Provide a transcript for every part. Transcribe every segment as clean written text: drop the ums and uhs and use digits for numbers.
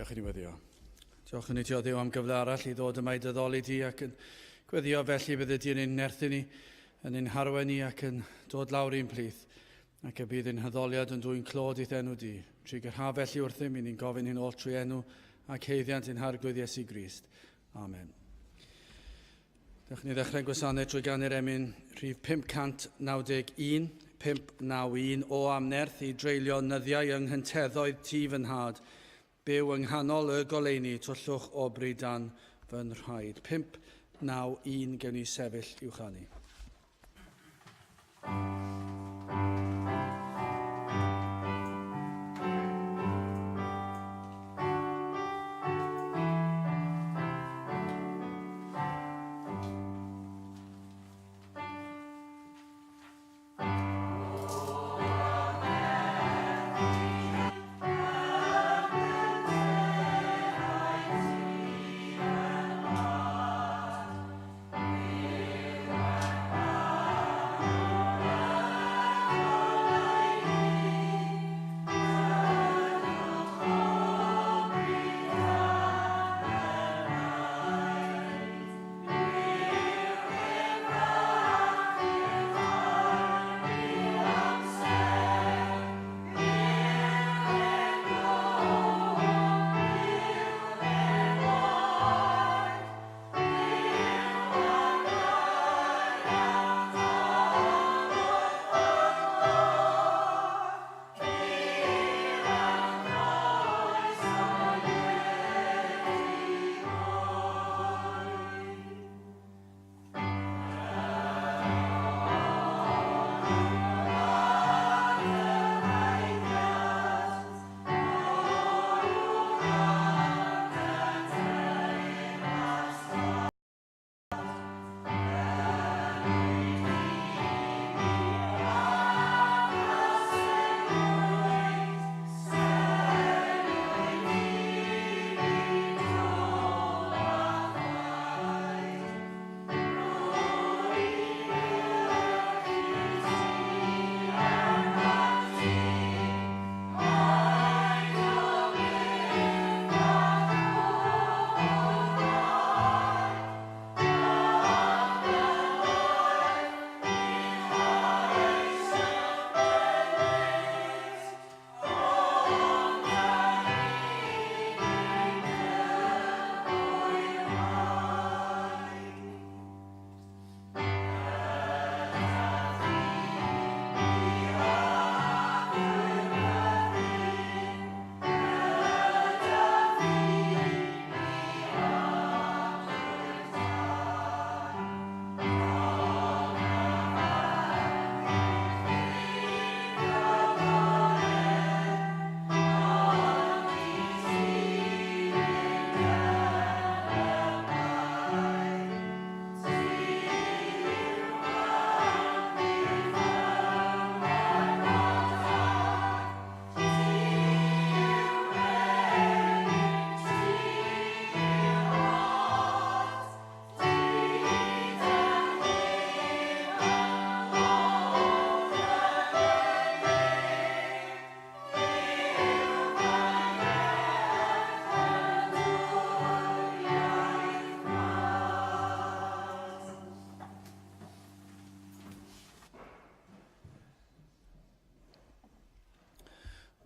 Diolch i ni weddio. Diolch i ni ti o Dduw am gyfle arall i ddod yma i dyddoli ti ac yn gweddio felly bydde di'n ein nerthu ni, yn ein harwen ni ac yn dod lawr i'n plith. Ac y bydd ein hyddoliad yn dwy'n clod i'th enw di. Tri gyrha felly wrthym i ni'n gofyn hyn ôl trwy enw ac heiddiant ein harglwydd Iesu Grist. Amen. Dewch ni ddechrau'n gwasanaeth trwy ganu'r emyn rhif 591, 591 o amnerth i dreulio nyddiau yng nghynteddoedd ti fy nhad. Byw yng nghanol y goleuni twllwch o bridan fy nrhaid. 591 gewn ni sefyll i'w chanu.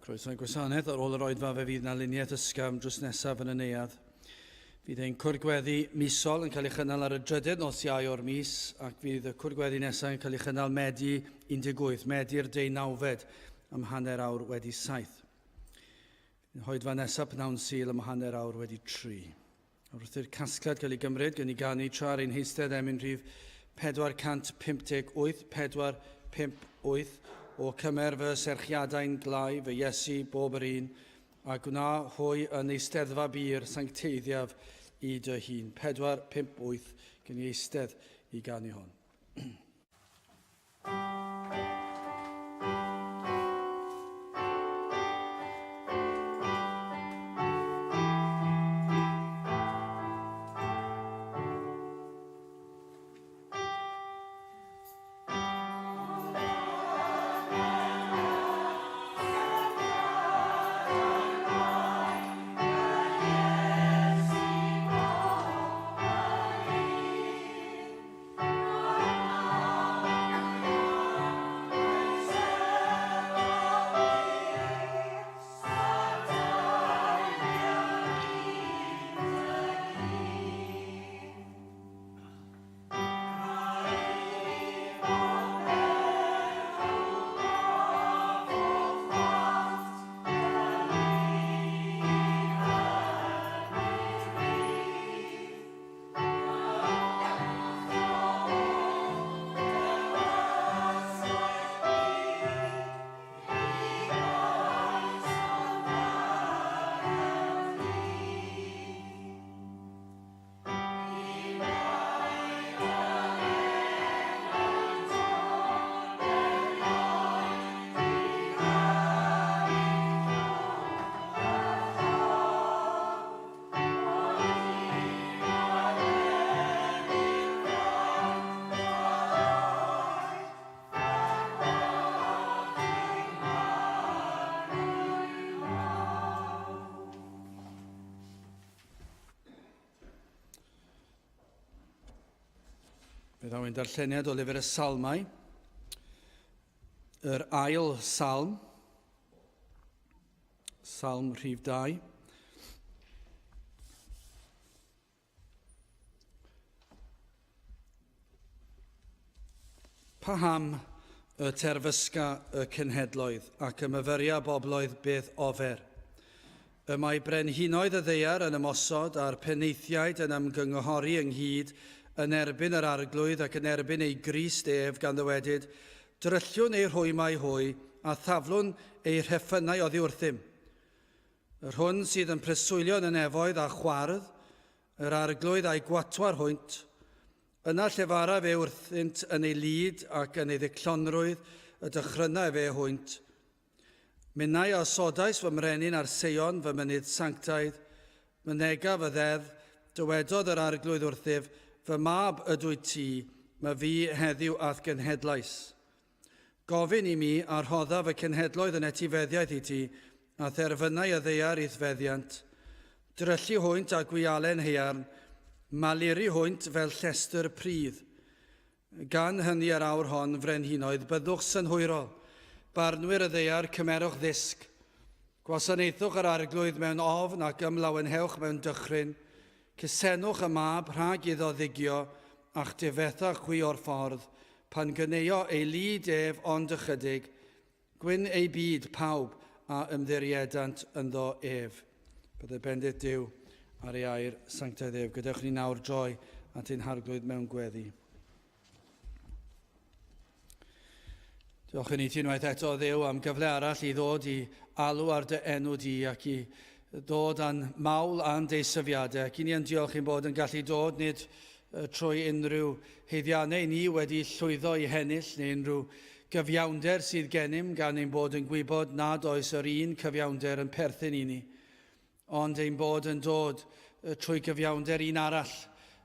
Croeso'n gwasanaeth ar ôl yr oedfa fe fydd na luniaeth ysgafn drws nesaf yn y neuadd. Fydd ein cwrgweddi misol yn cael ei chynnal ar y drydydd nos Iau o'r mis ac fydd y cwrgweddi nesaf yn cael ei chynnal Medi 18, Medi'r 19 am hanner awr wedi 7. Yn hoedfa nesaf pnawn Sul am hanner awr wedi 3. Wrth i'r casgliad cael ei gymryd, gan i ganu tra'r ein heistedd emyn rhif 458, 458 o cymer fy serchiadau'n glai, fy Iesu bob yr un, a gwna hwy yn eisteddfa byr sancteiddiaf i dy hun. 458 gen i eistedd i ganu hon. Bydd awyn darlleniad o lyfr y Salmau, yr ail salm, salm rhif 2. Paham y terfysga y cenhedloedd ac y myfyria bobloedd beth ofer. Y mae brenhinoedd y ddeiar yn ymosod a'r peneithiaid yn ymgynghori ynghyd yn erbyn yr arglwydd ac yn erbyn ei Grist ef gan ddywedyd, drylliwn ei rhwymau hwy a thaflwn ei rheffynau oddi wrthym. Yr hwn sydd yn preswylio yn efoedd a chwardd, yr arglwydd a'i gwatwa'r hwynt, yna llefara fe wrthynt yn ei lyd ac yn ei ddiclonrwydd y dychrynau fe hwynt. Minnau a sodais fy mrenyn ar Seion fy mynydd sanctaidd, mynega fy ddedd, dywedodd yr arglwydd wrthyf, fy mab ydw ti, mae fi heddiw ath genhedlais. Gofyn i mi a rhodda fy cenhedloedd yn etifeddiaeth i ti, a therfynau y ddeiar i'th feddiant. Dryllu hwynt a gwialen hearn, maluri hwynt fel llestyr pridd. Gan hynny ar awr hon frenhinoedd, byddwch synhwyrol, barnwyr y ddeiar cymerwch ddisg. Gwasanaethwch yr arglwydd mewn ofn ac ymlawenhewch mewn dychryn. Cysenwch y mab rhag iddo ddigio a'ch difethach chwi o'r ffordd, pan gyneio ei lyd ef ond ychydig, gwyn ei byd pawb a ymddiriedant ynddo ef. Byddai bendith Duw ar ei air sanctaidd ef. Gadewch ni nawr droi at ein harglwydd mewn gweddi. Diolch yn i ti unwaith eto Dduw am gyfle arall i ddod i alw ar dy enw di ac i dod a'n mawl a'n deisyfiadau. Ac i ni yn diolch i'n bod yn gallu dod nid trwy unrhyw heiddiannau ni wedi llwyddo i hennill neu unrhyw gyfiawnder sydd gennym gan ein bod yn gwybod nad oes yr un cyfiawnder yn perthyn i ni. Ond ein bod yn dod trwy gyfiawnder un arall,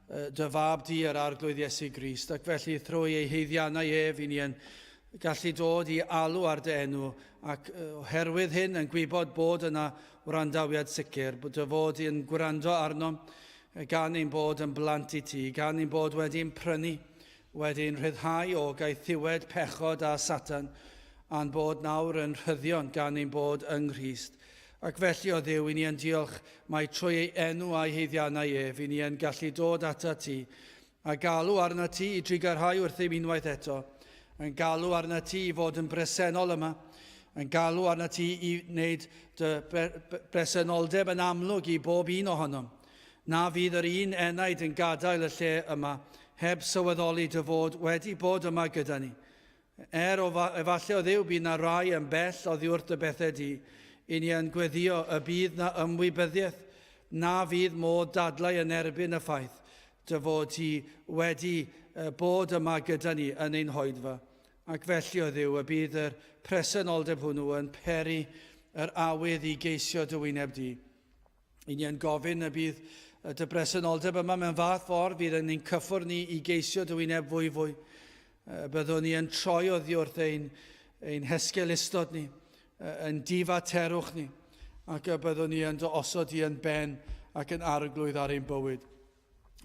dy fab di yr arglwydd Iesu Grist. Ac felly trwy ei heiddiannau ef i ni yn gallu dod i alw ar dy enw ac oherwydd hyn yn gwybod bod yna wrandawiad sicr, bod dy fod i'n gwrando arnom gan ein bod yn blant i ti, gan ein bod wedi'n prynu, wedi'n rhyddhau o gaethiwed pechod a Satan, a'n bod nawr yn rhyddion gan ein bod yng Nghrist. Ac felly o Dduw, i ni yn diolch mai trwy ei enw a'i heiddiannau ef, i ni yn gallu dod ata ti, a galw arna ti i drigarhau wrthym unwaith eto, yn galw arna ti i fod yn bresennol yma, yn galw arna ti i wneud dy bresenoldeb yn amlwg i bob un ohonom. Na fydd yr un enaid yn gadael y lle yma, heb sylweddoli dy fod wedi bod yma gyda ni. Efallai o Dduw bydd na rai yn bell oddi wrth y bethau di, i ni yn gweddio y bydd na ymwybyddiaeth, na fydd modd dadlau yn erbyn y ffaith, dy fod ti wedi bod yma gyda ni yn ein hoedfa. Ac felly o Dduw, y bydd yr presenoldeb hwnnw yn peri yr awydd i geisio dy wyneb di. I ni yn gofyn y bydd dy presenoldeb yma mewn fath ffordd, bydd yn ein cyffwr ni i geisio dy wyneb fwy fwy. Byddwn ni yn troi oddi wrth ein hesgelistod ni, yn difaterwch ni, ac byddwn ni yn dy osod i yn ben ac yn arglwydd ar ein bywyd.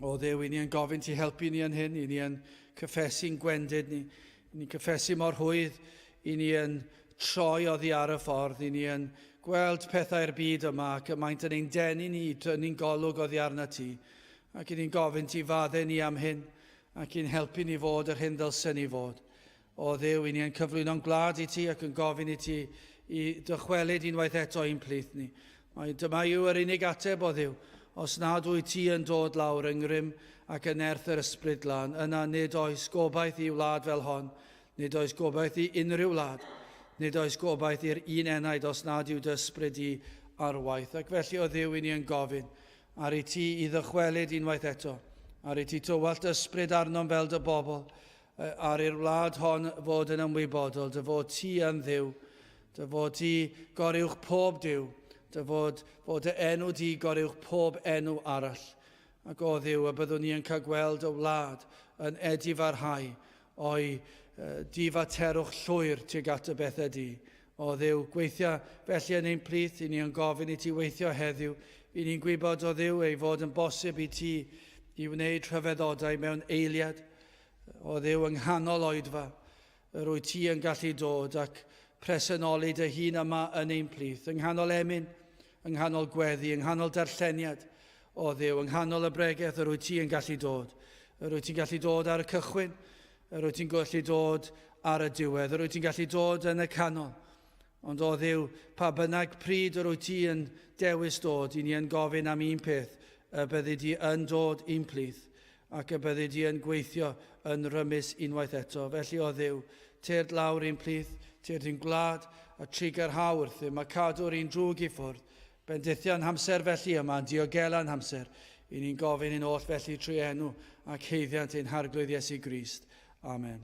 O Dduw, i ni yn gofyn ti helpu ni yn hyn, i ni yn cyffesu'n gwendid ni, i ni cyffesu mor hwydd, i ni yn troi oddi ar y ffordd, i ni yn gweld pethau'r byd yma ac maent yn ein denu ni, ni'n golwg oddi arna ti, ac i ni'n gofyn ti faddau ni am hyn, ac i'n helpu ni fod yr hyn ddylsen ni fod. O Dduw, i ni yn cyflwyno'n glad i ti ac yn gofyn i ti i dychwelyd unwaith eto i'n plith ni. Dyma yw yr unig ateb o Dduw. Os nad wyt ti yn dod lawr yng ngrym ac yn erth yr ysbryd glân, yna nid oes gobaith i wlad fel hon, nid oes gobaith i unrhyw wlad, nid oes gobaith i'r un enaid os nad yw dy ysbryd i ar waith. Ac felly o Dduw i ni yn gofyn, ar i ti i ddychwelyd unwaith eto, ar i ti tywallt ysbryd arnom fel dy bobl, ar i'r wlad hon fod yn ymwybodol, dy fod ti yn Dduw, dy fod ti goriwch pob Dduw, dy fod y enw di goriwch pob enw arall. Ac o Dduw, y byddwn ni yn cael gweld y wlad yn edifarhau o'i difaterwch llwyr tuag at y bethau di. O Dduw, gweithio felly yn ein plith, i ni yn gofyn i ti weithio heddiw, i ni'n gwybod o Dduw ei fod yn bosib i ti i wneud rhyfeddodau mewn eiliad, O Dduw, yng nghanol oedfa, yr wyt ti yn gallu dod ac presennoli dy hun yma yn ein plith, yng nghanol emyn, yng nghanol gweddi, yng nghanol darlleniad. O Dduw, yng nghanol y bregaeth, yr wyt ti yn gallu dod. Yr wyt ti'n gallu dod ar y cychwyn, yr wyt ti'n gallu dod ar y diwedd, yr wyt ti'n gallu dod yn y canol. Ond o Dduw, pa bynnag pryd yr wyt ti yn dewis dod, i ni yn gofyn am un peth, y byddi di yn dod un plith, ac y byddi di yn gweithio yn rymus unwaith eto. Felly o Dduw, teir lawr un plith, teir di'n gwlad a trigar hawrth, mae cadw'r un drwg i ffwrdd. Bendithiau'n hamser felly yma, diogelan hamser, i ni'n gofyn yn oll felly trwy enw ac heiddiant ein harglwydd Iesu Grist. Amen.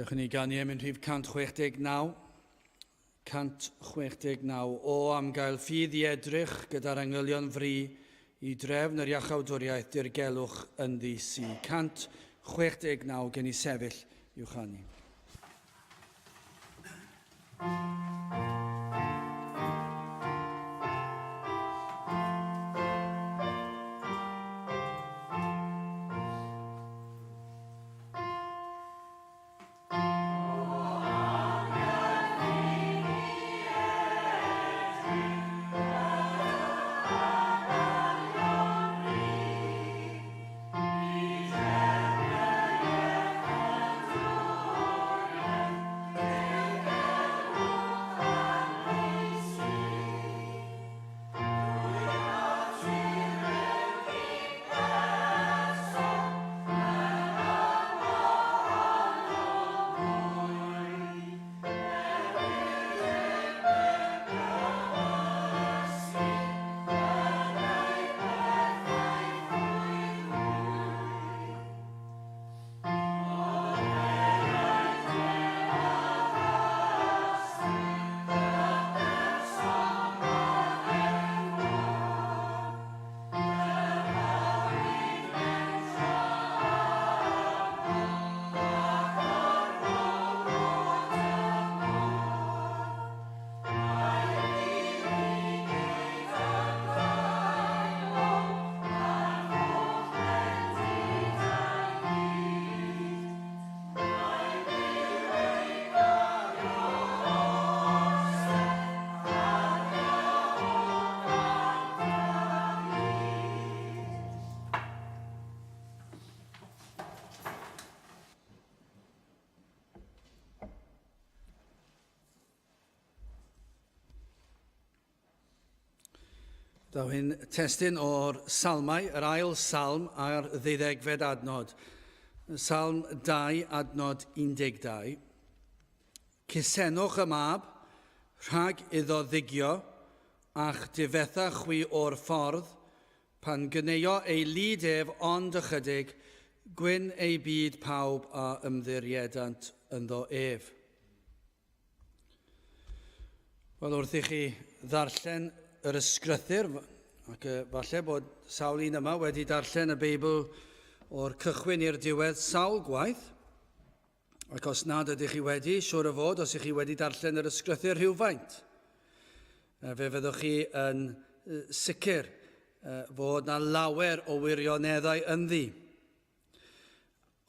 Dewch i ni ganu am yn rhif 169. 169. O am gael ffydd i edrych gyda'r angylion fri i drefn yr iachawdwriaeth dirgelwch yn ddi-si. 169 gen i sefyll i'w chanu. Dawyn testyn o'r salmau, yr ail salm a'r 12fed adnod. Salm 2, adnod 12. Cysenwch y mab, rhag iddo ddigio, a'ch difetha chwi o'r ffordd, pan gyneo ei lyd ef ond ychydig, gwyn ei byd pawb a ymddiriedant ynddo ef. Wel, wrth i chi ddarllen yr ysgrythyr, ac falle bod sawl un yma wedi darllen y Beibl o'r cychwyn i'r diwedd sawl gwaith, ac os nad ydych chi wedi, siŵr o fod, os ych chi wedi darllen yr ysgrythyr rhywfaint, fe fyddwch chi yn sicr fod na lawer o wirioneddau ynddi.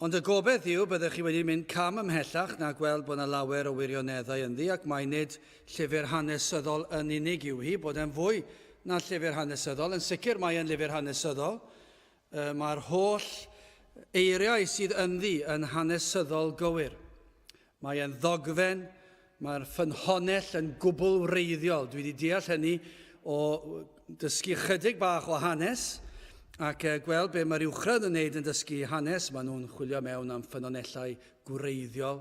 Ond y gobeith yw byddwch chi wedi mynd cam ymhellach na gweld bod yna lawer o wirioneddau ynddi, ac mae nid llyfr hanesyddol yn unig yw hi, bod e'n fwy na llyfr hanesyddol. Yn sicr mae e'n lyfr hanesyddol. Mae'r holl eiriau sydd ynddi yn hanesyddol gywir. Mae e'n ddogfen, mae'r ffynhonnell yn gwbl wreiddiol. Dwi wedi deall hynny o dysgu chydig bach o hanes, ac gweld be mae'r uwchradd yn neud yn dysgu hanes. Maen nhw'n chwilio mewn am ffynonellau gwreiddiol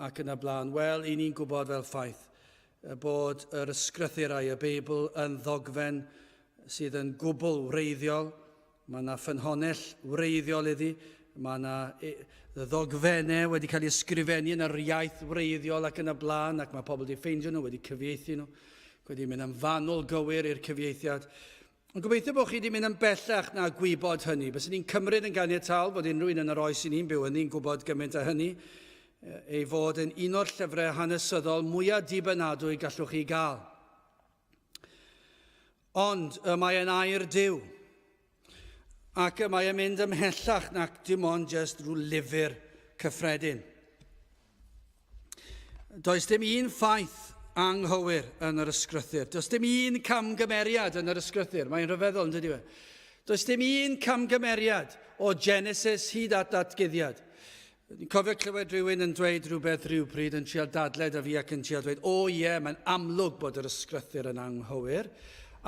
ac yn y blaen. Wel, i ni'n gwybod fel ffaith bod yr ysgrythurau y Beibl yn ddogfen sydd yn gwbl wreiddiol. Mae yna ffynhonnell wreiddiol iddi. Mae yna ddogfennau wedi cael ei ysgrifennu yn yr iaith wreiddiol ac yn y blaen, ac mae pobl wedi ffeindio nhw, wedi cyfieithu nhw, wedi mynd yn fanwl gywir i'r cyfieithiad. Ond gobeithio bod chi wedi mynd yn bellach na gwybod hynny. Bys ni'n cymryd yn ganiataol bod unrhyw un yn yr oes i ni'n byw yn ni'n gwybod gymaint o hynny, ei fod yn un o'r llyfrau hanesyddol mwyaf dibynadwy gallwch chi gael. Ond mae e'n air Duw, ac mae e'n mynd ymhellach nac dim ond jyst rhyw lyfr cyffredin. Does dim un ffaith anghywir yn yr ysgrythyr. Does dim un camgymeriad yn yr ysgrythyr. Mae'n rhyfeddol, yn dydi fe? Does dim un camgymeriad o Genesis hyd at datguddiad. Ni'n cofio clywed rhywun yn dweud rhywbeth rhywbryd yn trial dadled a fi ac yn trial dweud, mae'n amlwg bod yr ysgrythyr yn anghywir,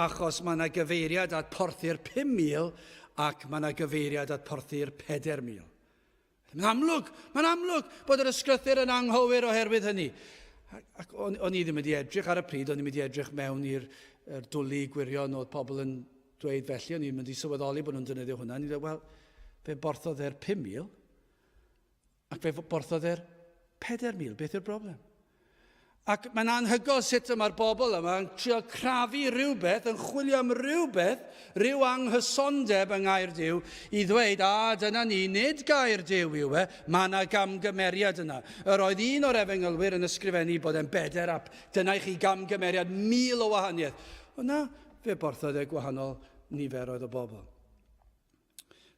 achos mae yna gyfeiriad at porthu'r 5,000 ac mae yna gyfeiriad at porthu'r 4,000. Mae'n amlwg bod yr ysgrythyr yn anghywir oherwydd hynny. Ac o'n i ddim wedi edrych ar y pryd, o'n i'n mynd i edrych mewn i'r dwlu gwirion oedd pobl yn dweud felly, o'n i'n mynd i sylweddoli bod nhw'n defnyddio hwnna. Ni'n dweud, wel, fe borthodd e'r 5,000 ac fe borthodd e'r 4,000. Beth yw'r broblem? Ac mae'n anhygoel sut yma'r bobl yma yn trio crafu rhywbeth, yn chwilio am rhywbeth, rhyw anghysondeb yng Ngair Duw, i ddweud, dyna ni, nid Gair Duw yw mae yna gamgymeriad yna. Yr oedd un o'r efengylwyr yn ysgrifennu bod e'n 4 ap, dyna i chi gamgymeriad 1,000 o wahaniaeth. Ond na, fe borthodd e gwahanol niferoedd o bobl.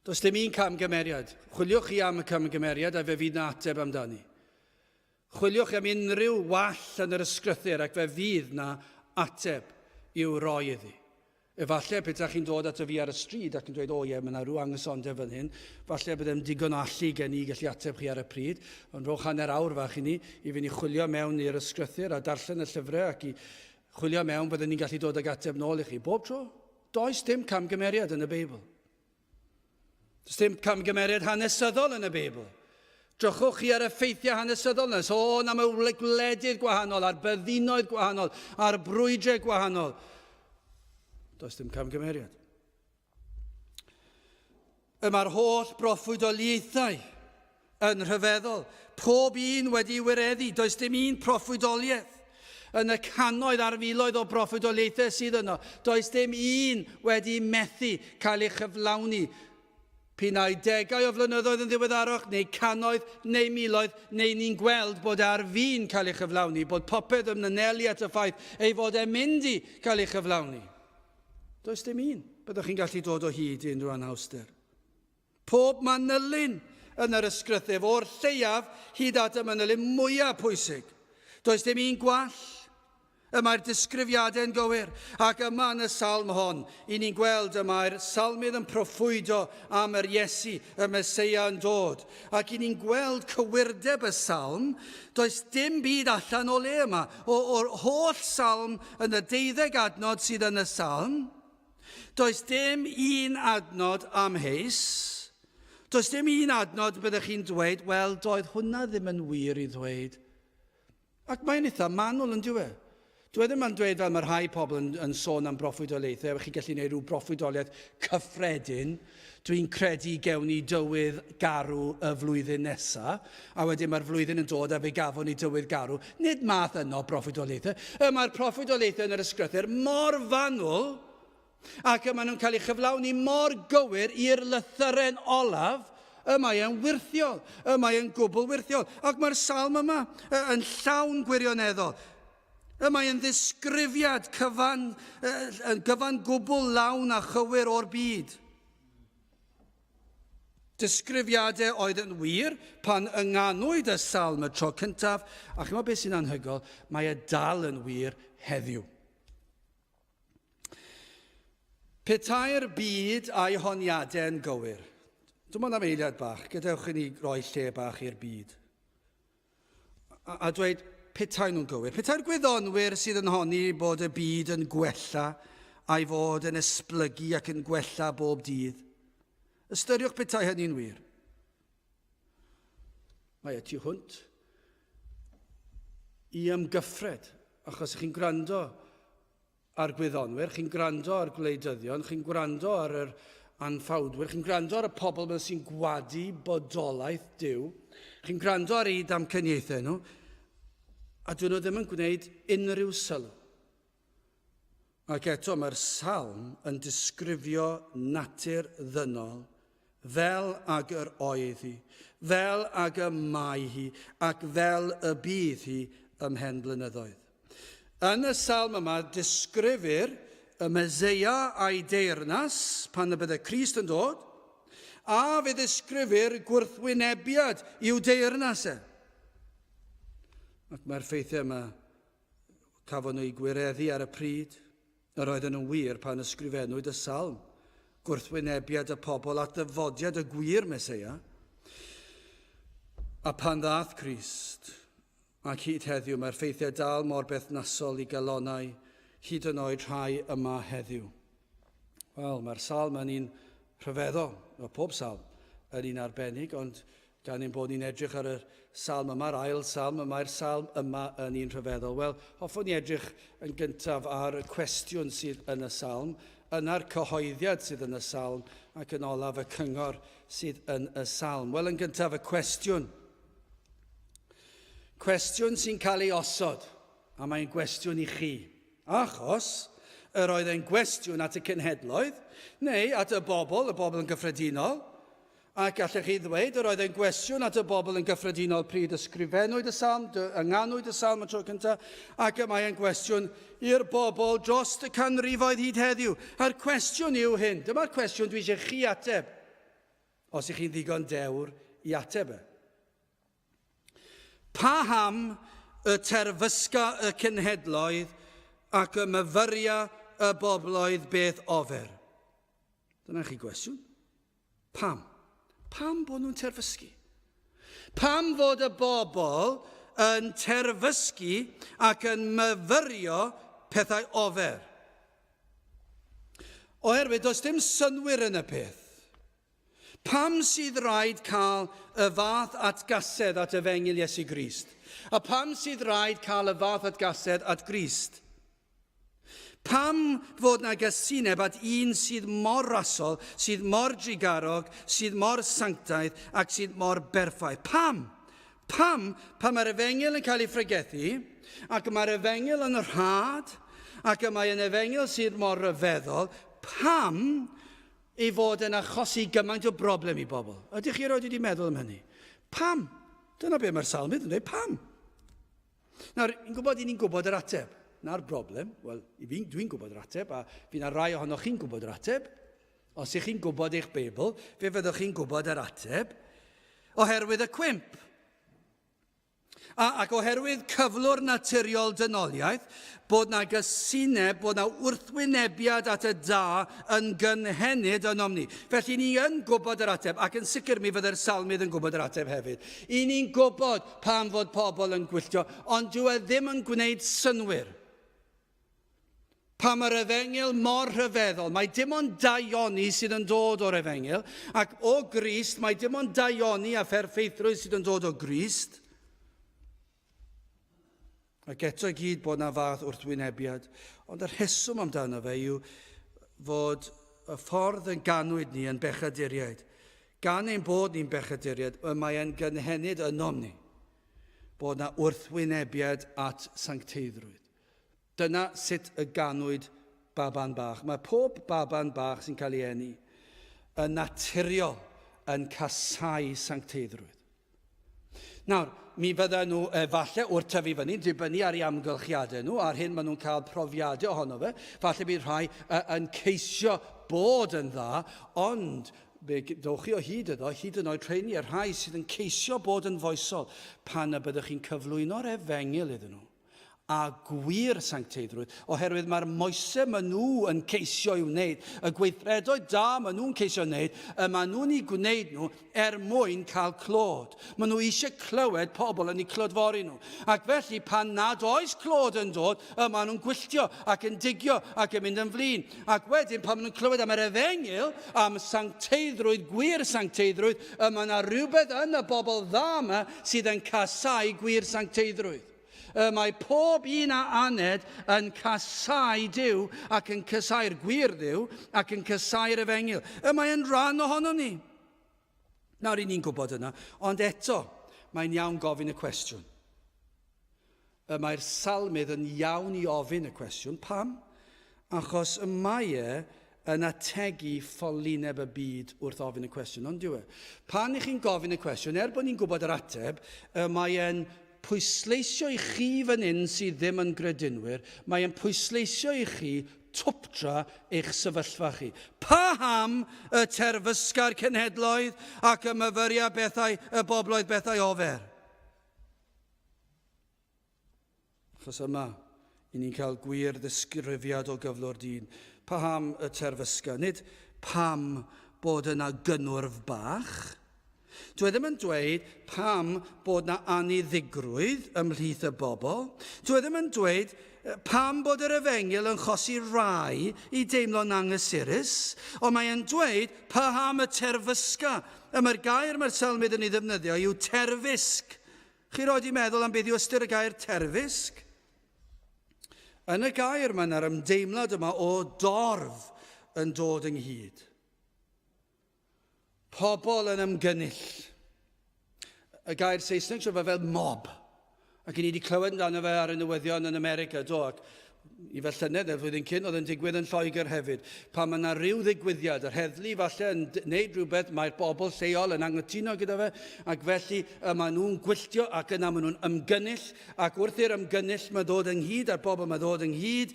Does dim un camgymeriad. Chwiliwch chi am y camgymeriad a fe fydd na ateb amdani. Chwiliwch am unrhyw wall yn yr ysgrythyr ac fe fydd na ateb i'w roi iddi. Efallai pethau chi'n dod at y fi ar y stryd ac yn dweud, mae yna rhyw anghysondeb fan hyn, falle byddem digon allu gen i gallu ateb chi ar y pryd, ond rhowch hanner awr fach i ni, i fynd i chwilio mewn i'r ysgrythyr a darllen y llyfrau ac i chwilio mewn byddwn ni'n gallu dod ag ateb nôl i chi. Bob tro, does dim camgymeriad yn y Beibl. Does dim camgymeriad hanesyddol yn y Beibl. Drychwch chi ar effeithiau hanesyddol yna, am y gwledydd gwahanol, a'r byddinoedd gwahanol, a'r brwydrau gwahanol. Does dim camgymeriad. Mae'r holl broffwydoliaethau yn rhyfeddol. Pob un wedi wireddu, does dim un proffwydoliaeth. Yn y cannoedd ar filoedd o broffwydoliaethau sydd yno, does dim un wedi methu cael ei chyflawni. Pinnau degau o flynyddoedd yn ddiweddarach, neu cannoedd, neu miloedd, neu ni'n gweld bod ar fi'n cael ei chyflawni, bod popeth ymnynelu at y ffaith ei fod e'n mynd i cael ei chyflawni. Does dim un. Byddwch chi'n gallu dod o hyd i unrhyw anhawster. Pob manylun yn yr ysgrythyr, o'r lleiaf hyd at y manylun mwyaf pwysig. Does dim un gwall. Mae'r disgrifiadau yn gywir, ac yma yn y salm hon, i ni'n gweld mae'r salmydd yn proffwydo am yr Iesu, y Meseia yn dod. Ac i ni'n gweld cywirdeb y salm, does dim byd allan o le yma. O'r holl salm yn y 12 adnod sydd yn y salm, does dim un adnod amheus. Does dim un adnod byddwch chi'n dweud, wel, doedd hwnna ddim yn wir i ddweud. Ac mae'n eitha manwl yn diwedd. Dwi ddim yn dweud fel mae rhai pobl yn sôn am broffwydolaethau, chi gallu gwneud rhyw broffwydoliaeth cyffredin. Dwi'n credu gewn ni dywydd garw y flwyddyn nesaf, a wedyn mae'r flwyddyn yn dod a fe gafon ni dywydd garw. Nid math yno broffwydolaethau. Mae'r broffwydolaethau yn yr ysgrythyr mor fanwl, ac maen nhw'n cael eu chyflawni mor gywir i'r lythyren olaf, mae e'n wirthiol, mae e'n gwbl wirthiol. Ac mae'r salm yma yn llawn gwirioneddol. Mae e'n ddisgrifiad gyfan gwbl lawn a chywir o'r byd. Disgrifiadau oedd yn wir pan ynganwyd y salm y tro cyntaf, a chi'n meddwl beth sy'n anhygoel, mae e dal yn wir heddiw. Petai'r byd a'i honiadau yn gywir. Dwi'n meddwl am eiliad bach, gadewch i ni roi lle bach i'r byd. A dweud, petai nhw'n gywir. Petai'r gwyddonwyr sydd yn honni bod y byd yn gwella a'i fod yn esblygu ac yn gwella bob dydd. Ystyriwch petai hynny'n wir. Mae e tu hwnt i ymgyffred, achos chi'n gwrando ar gwyddonwyr, chi'n gwrando ar gwleidyddion, chi'n gwrando ar yr anffawdwyr, chi'n gwrando ar y pobl yma sy'n gwadu bodolaeth Duw, chi'n gwrando ar ei damcaniaethau nhw, a dyn nhw ddim yn gwneud unrhyw sylw. Ac eto mae'r salm yn disgrifio natur ddynol fel ag yr oedd hi, fel ag y mae hi, ac fel y bydd hi ymhen blynyddoedd. Yn y salm yma, disgrifir y Meseia a'i deyrnas pan y bydde Crist yn dod, a fe ddisgrifir gwrthwynebiad i'w deyrnas e. Ac mae'r ffeithiau yma cafon nhw i gwireddu ar y pryd, yr oedden nhw'n wir pan ysgrifennwyd y salm, gwrthwynebiad y pobl at ddyfodiad y gwir Meseia, a pan ddath Crist, ac hyd heddiw mae'r ffeithiau dal mor bethnasol i galonau, hyd yn oed rhai yma heddiw. Wel, mae'r salm yn un rhyfeddol, o pob salm yn un arbennig, ond gan ein bod ni'n edrych ar y salm yma'r ail salm, mae'r salm yma yn un rhyfeddol. Wel, hoffwn ni edrych yn gyntaf ar y cwestiwn sydd yn y salm, yna'r cyhoeddiad sydd yn y salm, ac yn olaf y cyngor sydd yn y salm. Wel, yn gyntaf y cwestiwn. Cwestiwn sy'n cael ei osod, a mae'n gwestiwn i chi. Achos, yr oedd e'n gwestiwn at y cenhedloedd, neu at y bobl yn gyffredinol, ac allech chi ddweud, yr oedd e'n gwestiwn at y bobl yn gyffredinol pryd ysgrifennwyd y salm, ynganwyd y salm y tro cyntaf, ac mae'n gwestiwn i'r bobl dros y canrifoedd hyd heddiw. A'r cwestiwn yw hyn, dyma'r cwestiwn dwi eisiau chi ateb, os ych chi'n ddigon dewr i ateb e. Paham y terfysga y cenhedloedd ac y myfyria y bobloedd beth ofer? Dyna chi gwestiwn. Pam? Pam bod nhw'n terfysgu? Pam fod y bobl yn terfysgu ac yn myfyrio pethau ofer? Oherwydd, does dim synwyr yn y peth. Pam sydd rhaid cael y fath atgasedd at efengil Iesu Grist? A pam sydd rhaid cael y fath atgasedd at Grist? Pam fod na gysineb at un sydd mor rasol, sydd mor drigarog, sydd mor sanctaidd ac sydd mor berffaith? Pam? Pam mae'r efengil yn cael ei ffregethu, ac mae'r efengil yn rhad, ac mae'n efengil sydd mor ryfeddol, pam ei fod yn achosi gymaint o broblem i bobl? Ydych chi roed wedi meddwl am hynny? Pam? Dyna be mae'r salmydd yn dweud, pam? Nawr, ni'n gwybod yr ateb. Na'r broblem, wel, dwi'n gwybod yr ateb, a fi'n rai ohonoch chi'n gwybod yr ateb. Os ych chi'n gwybod eich Beibl, fe fyddwch chi'n gwybod yr ateb, oherwydd y cwymp. Ac oherwydd cyflwr naturiol dynoliaeth, bod na gysineb, bod na wrthwynebiad at y da yn gynhenid yn omni. Felly ni yn gwybod yr ateb, ac yn sicr mi fydde'r salmydd yn gwybod yr ateb hefyd. I ni'n gwybod pam fod pobl yn gwylltio, ond dyw e ddim yn gwneud synwyr. Pa mae'r efengil mor rhyfeddol, mae dim ond daioni sydd yn dod o'r efengil, ac o Grist, mae dim ond daioni a pherffeithrwydd sydd yn dod o Grist. Ac eto I gyd bod na fath wrthwynebiad. Ond yr rheswm amdano fe yw fod y ffordd yn ganwyd ni yn bechaduriaid. Gan ein bod ni'n bechaduriaid, mae e'n gynhenid ynom ni bod na wrthwynebiad at sancteiddrwydd. Dyna sut y ganwyd baban bach. Mae pob baban bach sy'n cael ei eni yn naturiol yn casau sancteiddrwydd. Nawr, mi fydda nhw falle wrth tyfu fyny, dibynnu ar ei amgylchiadau nhw, ar hyn maen nhw'n cael profiadau ohono fe. Falle bydd rhai yn ceisio bod yn dda, ond dowch chi o hyd yn oed treini, y rhai sydd yn ceisio bod yn foesol pan y byddwch chi'n cyflwyno'r efengil iddyn nhw. A gwir sancteiddrwydd, oherwydd mae'r moesau maen nhw yn ceisio i'w wneud, y gweithredoedd da maen nhw'n ceisio wneud, maen nhw'n ei gwneud nhw mwyn cael clod. Maen nhw eisiau clywed pobl yn eu clodfori nhw. Ac felly pan nad oes clod yn dod, maen nhw'n gwylltio ac yn digio ac yn mynd yn flin. Ac wedyn pan maen nhw'n clywed am yr efengil, am sancteiddrwydd, gwir sancteiddrwydd, mae yna rhywbeth yn y bobl dda yma sydd yn casau gwir sancteiddrwydd. Mae pob un a aned yn casau Duw ac yn casau'r gwir Duw ac yn casau'r efengil. Mae'n rhan ohono ni. Nawr I ni'n gwybod yna, ond eto mae'n iawn gofyn y cwestiwn. Mae'r salmydd yn iawn I ofyn y cwestiwn. Pam? Achos mae yn ategu ffolineb y byd wrth ofyn y cwestiwn, ond dyw e. Pan I chi'n gofyn y cwestiwn, bod ni'n gwybod yr ateb, mae'n pwysleisio I chi fan hyn sydd ddim yn gredinwyr, mae'n pwysleisio I chi twptra eich sefyllfa chi. Paham y terfysga'r cenhedloedd ac y myfyriau bethau, y bobloedd bethau ofer. Achos yma, I ni'n cael gwir ddisgrifiad o gyflwr dyn. Paham y terfysga, nid pam bod yna gynnwrf bach. Dwi ddim yn dweud pam bod na aniddigrwydd ymhlith y bobl. Dwi ddim yn dweud pam bod yr efengil yn chosi rai I deimlo'n anghysurus, ond mae'n dweud paham y terfysga. Mae'r gair mae'r salmydd yn ei ddefnyddio yw terfysg. Chi roed I meddwl am beth yw ystyr y gair terfysg? Yn y gair mae'n ar ymdeimlad yma o dorf yn dod ynghyd. Pobl yn ymgynnull. Y gair Saesneg sy'n fel mob. Ac I ni wedi clywed amdano fe ar y newyddion yn America, do. Ac I fel llynedd, flwyddyn cyn, oedd yn digwydd yn Lloegr hefyd. Pan mae yna rhyw ddigwyddiad, yr heddlu falle yn gwneud rhywbeth, mae'r bobl lleol yn anghytuno gyda fe, ac felly maen nhw'n gwylltio ac yna maen nhw'n ymgynnull, ac wrth i'r ymgynnull mae dod ynghyd, a'r bobl mae dod ynghyd,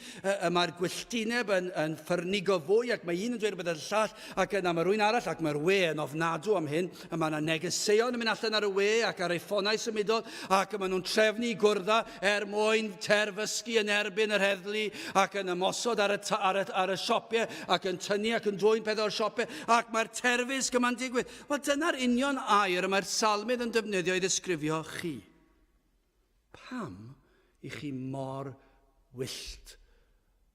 mae'r gwylltineb yn ffyrnigo fwy, ac mae un yn dweud rhywbeth yn llall, ac yna mae rhywun arall, ac mae'r we yn ofnadw am hyn, a mae yna negeseuon yn mynd allan ar y we, ac ar ei ffonau symudol, ac maen nhw'n trefnu I gwrdda mwyn terfysgu yn erbyn yr heddlu, ac yn ymosod ar y siopau, ac yn tynnu ac yn dwyn pethau o'r siopau, ac mae'r terfysg yma'n digwydd. Wel, dyna'r union air mae'r salmydd yn defnyddio I ddisgrifio chi. Pam I chi mor wyllt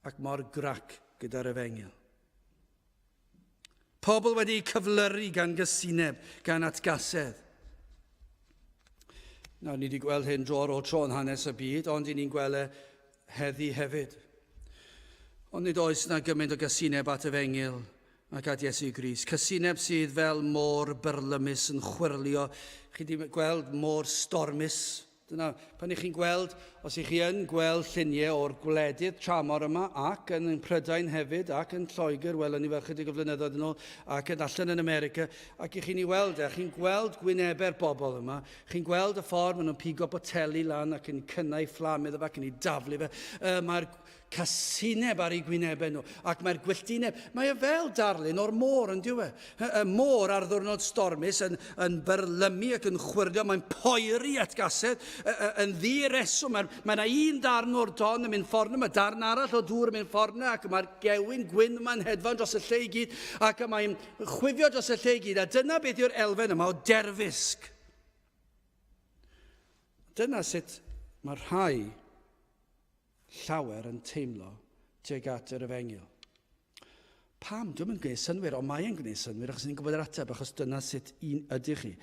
ac mor grac gyda'r efengil? Pobl wedi cyflyru gan gysineb, gan atgasedd. Nawr, ni wedi gweld hyn dro o tro yn hanes y byd, ond I ni'n gweld heddi hefyd. Ond nid oes na gymaint o gysineb at efengil ac at Iesu Grist. Cysineb sydd fel môr byrlymus yn chwyrlio. Chi wedi gweld môr stormus. Dyna, pan chi'n gweld, os chi yn gweld lluniau o'r gwledydd tramor yma, ac yn Prydain hefyd, ac yn Lloegr, welon ni fel chydig o flynyddoedd yn ôl, ac yn allan yn America, ac chi'n ei weld chi'n gweld gwynebau'r bobl yma, chi'n gweld y ffordd maen nhw'n pigo boteli lan ac yn cynnau fflam iddo fe, ac yn ei daflu fe. Mae'r casineb ar ei gwynebau nhw, ac mae'r gwylltineb, mae fel darlun o'r môr yn diwe. Y môr ar ddwrnod stormus yn byrlymu ac yn chwyrlio, mae'n poeri atgasedd, yn ddi-reswm. Mae yna un darn o'r don yn mynd ffordd, mae darn arall o dŵr yn mynd ffordd, ac mae'r gewyn gwyn yma'n hedfan dros y lle I gyd, ac mae'n chwifio dros y lle I gyd, a dyna beth yw'r elfen yma o derfysg. Dyna sut mae rhai llawer yn teimlo tuag at yr efengil. Pam? Dwi'n gwneud synwyr, ond mae'n gwneud synwyr, achos ni'n gwybod yr ateb, achos dyna sut ydych chi.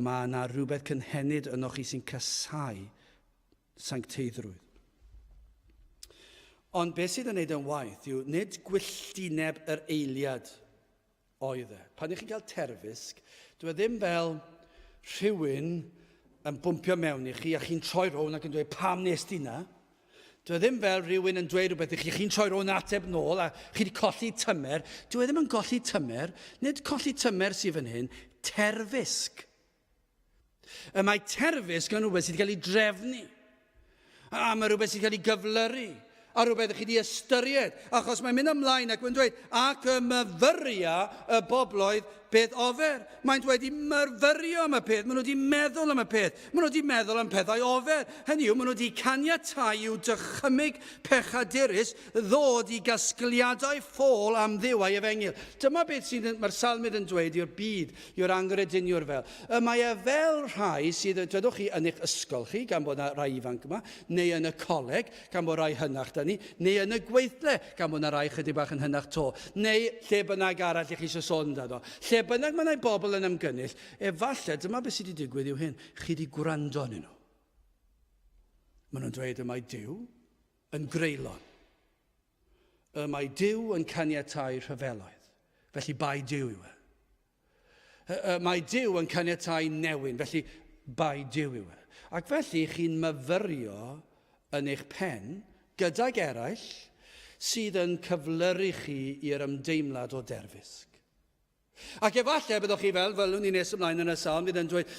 Mae yna rhywbeth cynhenid yno chi sy'n casau sancteiddrwydd. Ond beth sydd yn neud yn waith yw nid gwylltineb yr eiliad oedd e. Pan ych chi'n cael terfysg, dwi ddim fel rhywun yn bwmpio mewn i chi a chi'n troi rown ac yn dweud pam nes di na. Dwi ddim fel rhywun yn dweud rhywbeth i chi, chi'n troi rown ateb nôl a chi wedi colli tymer. Dwi ddim yn colli tymer, nid colli tymer sydd fan hyn, terfysg. Mae terfysg yn rhywbeth sydd wedi cael ei drefnu. A mae rhywbeth sydd wedi cael ei gyflyru. A rhywbeth ych chi wedi ystyried. Achos mae'n mynd ymlaen ac yn dweud, ac y myfyria y bobloedd beth ofer. Mae'n dweud i myrfyrio am y peth. Maen nhw wedi meddwl am y peth. Maen nhw wedi meddwl am pethau ofer. Hynny yw, maen nhw wedi caniatáu i'w dychymyg pechadurus ddod i gasgliadau ffôl am ddiwau efengil. Dyma beth sydd mae'r salmydd yn dweud i'r byd, i'r angrediniwr fel. Mae e fel rhai sydd, dwedwch chi, yn eich ysgol chi, gan bod yna rai ifanc yma, neu yn y coleg, gan bod rai hynach da ni, neu yn y gweithle, gan bod yna rai chydig bach yn hynach to, neu lle bynnag arall i chi eisiau sôn da do. Lle bynnag mae'n ei bobl yn ymgynnull, efallai, dyma beth sydd wedi digwydd yw hyn, chi wedi gwrando yn nhw. Maen nhw'n dweud y mae Duw yn greulon. Y mae Duw yn caniatáu rhyfeloedd, felly bai Duw yw e. Mae Duw yn caniatáu newyn, felly bai Duw yw e. Ac felly chi'n myfyrio yn eich pen gydag eraill sydd yn cyflyru chi i'r ymdeimlad o derfysg. Ac efallai byddwch chi fel ni'n nes ymlaen yn y salm, bydd yn dweud,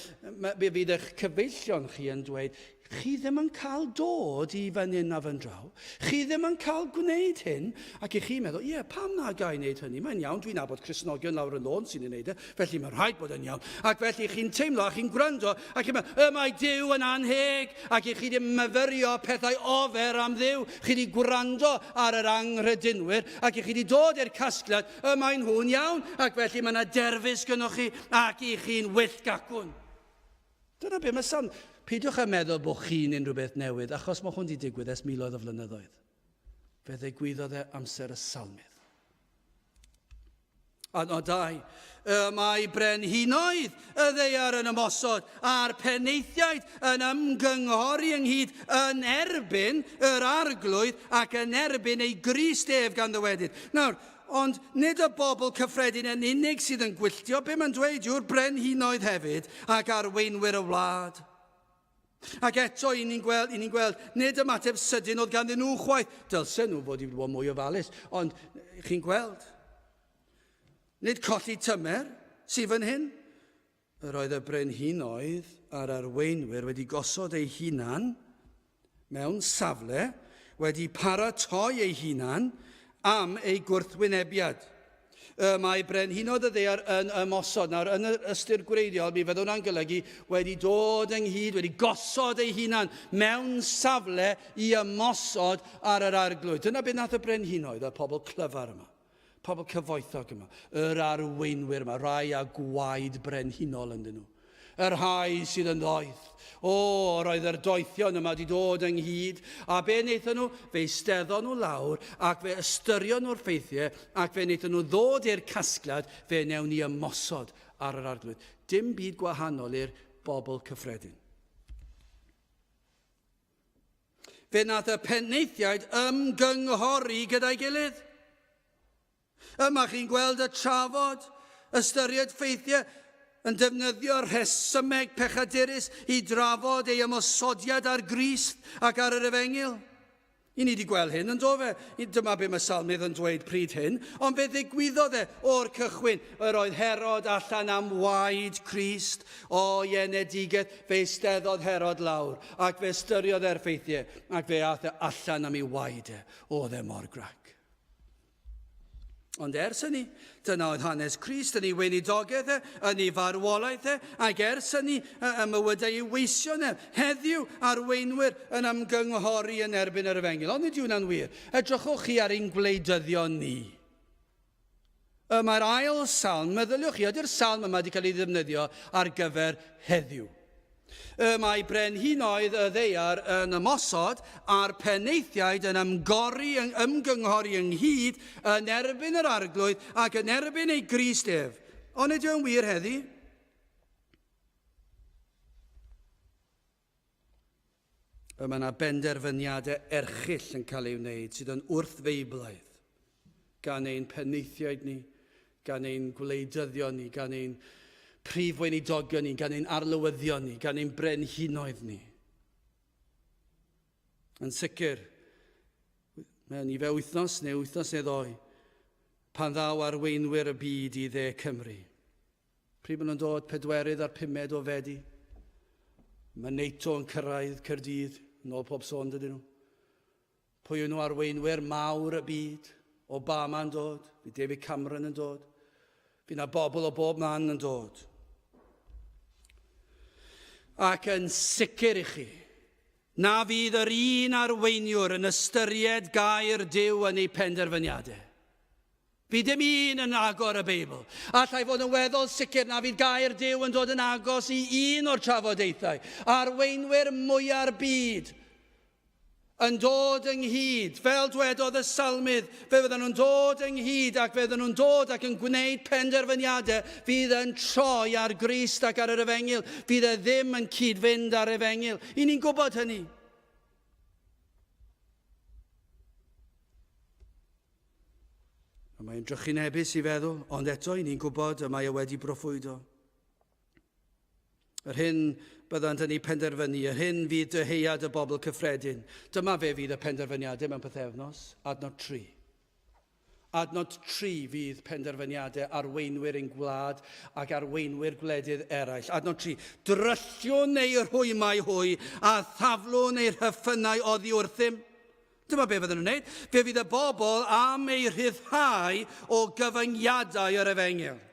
bydd eich cyfeillion chi yn dweud, chi ddim yn cael dod i fan hyn a fan draw. Chi ddim yn cael gwneud hyn. Ac i chi meddwl, pam na gai wneud hynny? Mae'n iawn, dwi'n nabod Cristnogion lawr yn lôn sy'n ei wneud e, felly mae'n rhaid bod yn iawn. Ac felly chi'n teimlo, a chi'n gwrando, ac chi'n meddwl, mae Duw yn anheg, ac i chi ddim myfyrio pethau ofer am Dduw. Chi wedi gwrando ar yr angredinwyr, ac i chi wedi dod i'r casgliad, mae'n hwn iawn, ac felly mae yna derfys gynnwch chi, ac i chi'n wyllgacwn. Dyna beth mae salm. Peidiwch â meddwl bod chi'n unrhyw beth newydd, achos mae hwn wedi digwydd ers miloedd o flynyddoedd. Fe ddigwyddodd e amser y salmydd. A no 2, mae brenhinoedd y ddeiar yn ymosod a'r peneithiaid yn ymgynghori ynghyd yn erbyn yr arglwydd ac yn erbyn ei grist ef gan ddywedyd. Nawr, ond nid y bobl cyffredin yn unig sydd yn gwylltio, be mae'n dweud yw'r brenhinoedd hefyd ac arweinwyr y wlad. Ac eto, i ni'n gweld, nid ymateb sydyn oedd ganddyn nhw chwaith. Dylsen nhw fod i bod mwy ofalus, ond chi'n gweld, nid colli tymer sydd fan hyn. Yr oedd y brenhinoedd a'r arweinwyr wedi gosod eu hunan mewn safle, wedi paratoi eu hunan am ei gwrthwynebiad. Mae brenhinoedd y ddeiar yn ymosod. Nawr, yn yr ystyr gwreiddiol, mi fydd hwnna'n golygu wedi dod ynghyd, wedi gosod ei hunan mewn safle i ymosod ar yr arglwydd. Dyna beth nath y brenhinoedd, y pobl clyfar yma, pobl cyfoethog yma, yr arweinwyr yma, rai a gwaed brenhinol ynddyn nhw. Yr rhai sydd yn doeth. Roedd yr doethion yma wedi dod ynghyd, a be wnaethon nhw? Fe eisteddon nhw lawr, ac fe ystyrion nhw'r ffeithiau, ac fe wnaethon nhw ddod i'r casgliad, fe newn ni ymosod ar yr arglwydd. Dim byd gwahanol i'r bobl cyffredin. Fe nath y peneithiaid ymgynghori gyda'i gilydd. Yma chi'n gweld y trafod, ystyried ffeithiau, yn defnyddio rhesymeg pechadurus i drafod ei ymosodiad ar Grist ac ar yr efengil. I ni wedi gweld hyn yn dofe. Dyma be mae salmydd yn dweud pryd hyn. Ond fe ddigwyddodd o'r cychwyn. Yr oedd Herod allan am waed Crist o ienedigedd. Fe eisteddodd Herod lawr ac fe ystyriodd e'r ffeithiau ac fe ath allan am ei waed oedd mor grac. Ond ers hynny, dyna oedd hanes Crist yn ei weinidogaeth yn ei farwolaeth ac ers hynny y mywydau ei weisio heddiw arweinwyr yn ymgynghori yn erbyn yr efengil. Ond nid yw hwnna'n wir. Edrychwch chi ar ein gwleidyddion ni. Mae'r ail salm, meddyliwch chi, ydy'r salm yma wedi cael ei ddefnyddio ar gyfer heddiw. Mae brenhinoedd y ddeiar yn ymosod a'r peneithiaid yn ymgynghori ynghyd yn erbyn yr arglwydd ac yn erbyn ei grist ef. Ond ydy o'n wir heddi? Mae yna benderfyniadau erchill yn cael ei wneud sydd yn wrthfeiblaidd gan ein pennaethiaid ni, gan ein gwleidyddion ni, gan ein prif weinidogion ni, gan ein arlywyddion ni, gan ein brenhinoedd ni. Yn sicr, mewn i fe wythnos neu ddoi, pan ddaw arweinwyr y byd i dde Cymru. Pryd maen nhw'n dod 4 ar 5 o Fedi, mae NATO yn cyrraedd Caerdydd, nôl pob sôn dydyn nhw. Pwy yw nhw arweinwyr mawr y byd? Obama'n dod, fi David Cameron yn dod, fi na bobl o bob man yn dod. Ac yn sicr i chi, na fydd yr un arweiniwr yn ystyried gair Duw yn ei penderfyniadau. Fi dim un yn agor y Beibl. Allai fod yn weddol sicr na fydd gair Duw yn dod yn agos i un o'r trafodaethau. Arweinwyr mwyaf byd yn dod ynghyd, fel dwedodd y salmydd, fe fydden nhw'n dod ynghyd ac fydden nhw'n dod ac yn gwneud penderfyniadau, fydd yn troi ar Grist ac ar yr Efengyl, fydd e ddim yn cyd-fynd ar Efengyl. I ni'n gwybod hynny. Mae'n drychinebus i feddwl, ond eto i ni'n gwybod y mae e wedi broffwydo. Yr hyn byddant yn ei penderfynu, yr hyn fydd dyheuad y bobl cyffredin. Dyma fe fydd y penderfyniadau mewn pythefnos, adnod 3. Adnod 3 fydd penderfyniadau arweinwyr ein gwlad ac arweinwyr gwledydd eraill. Adnod 3. Dryllwn neu rhwymau hwy a thaflwn neu rhyffynnau oddi wrthym. Dyma be fydden nhw'n wneud. Fe fydd y bobl am ei rhyddhau o gyfyngiadau yr Efengyl.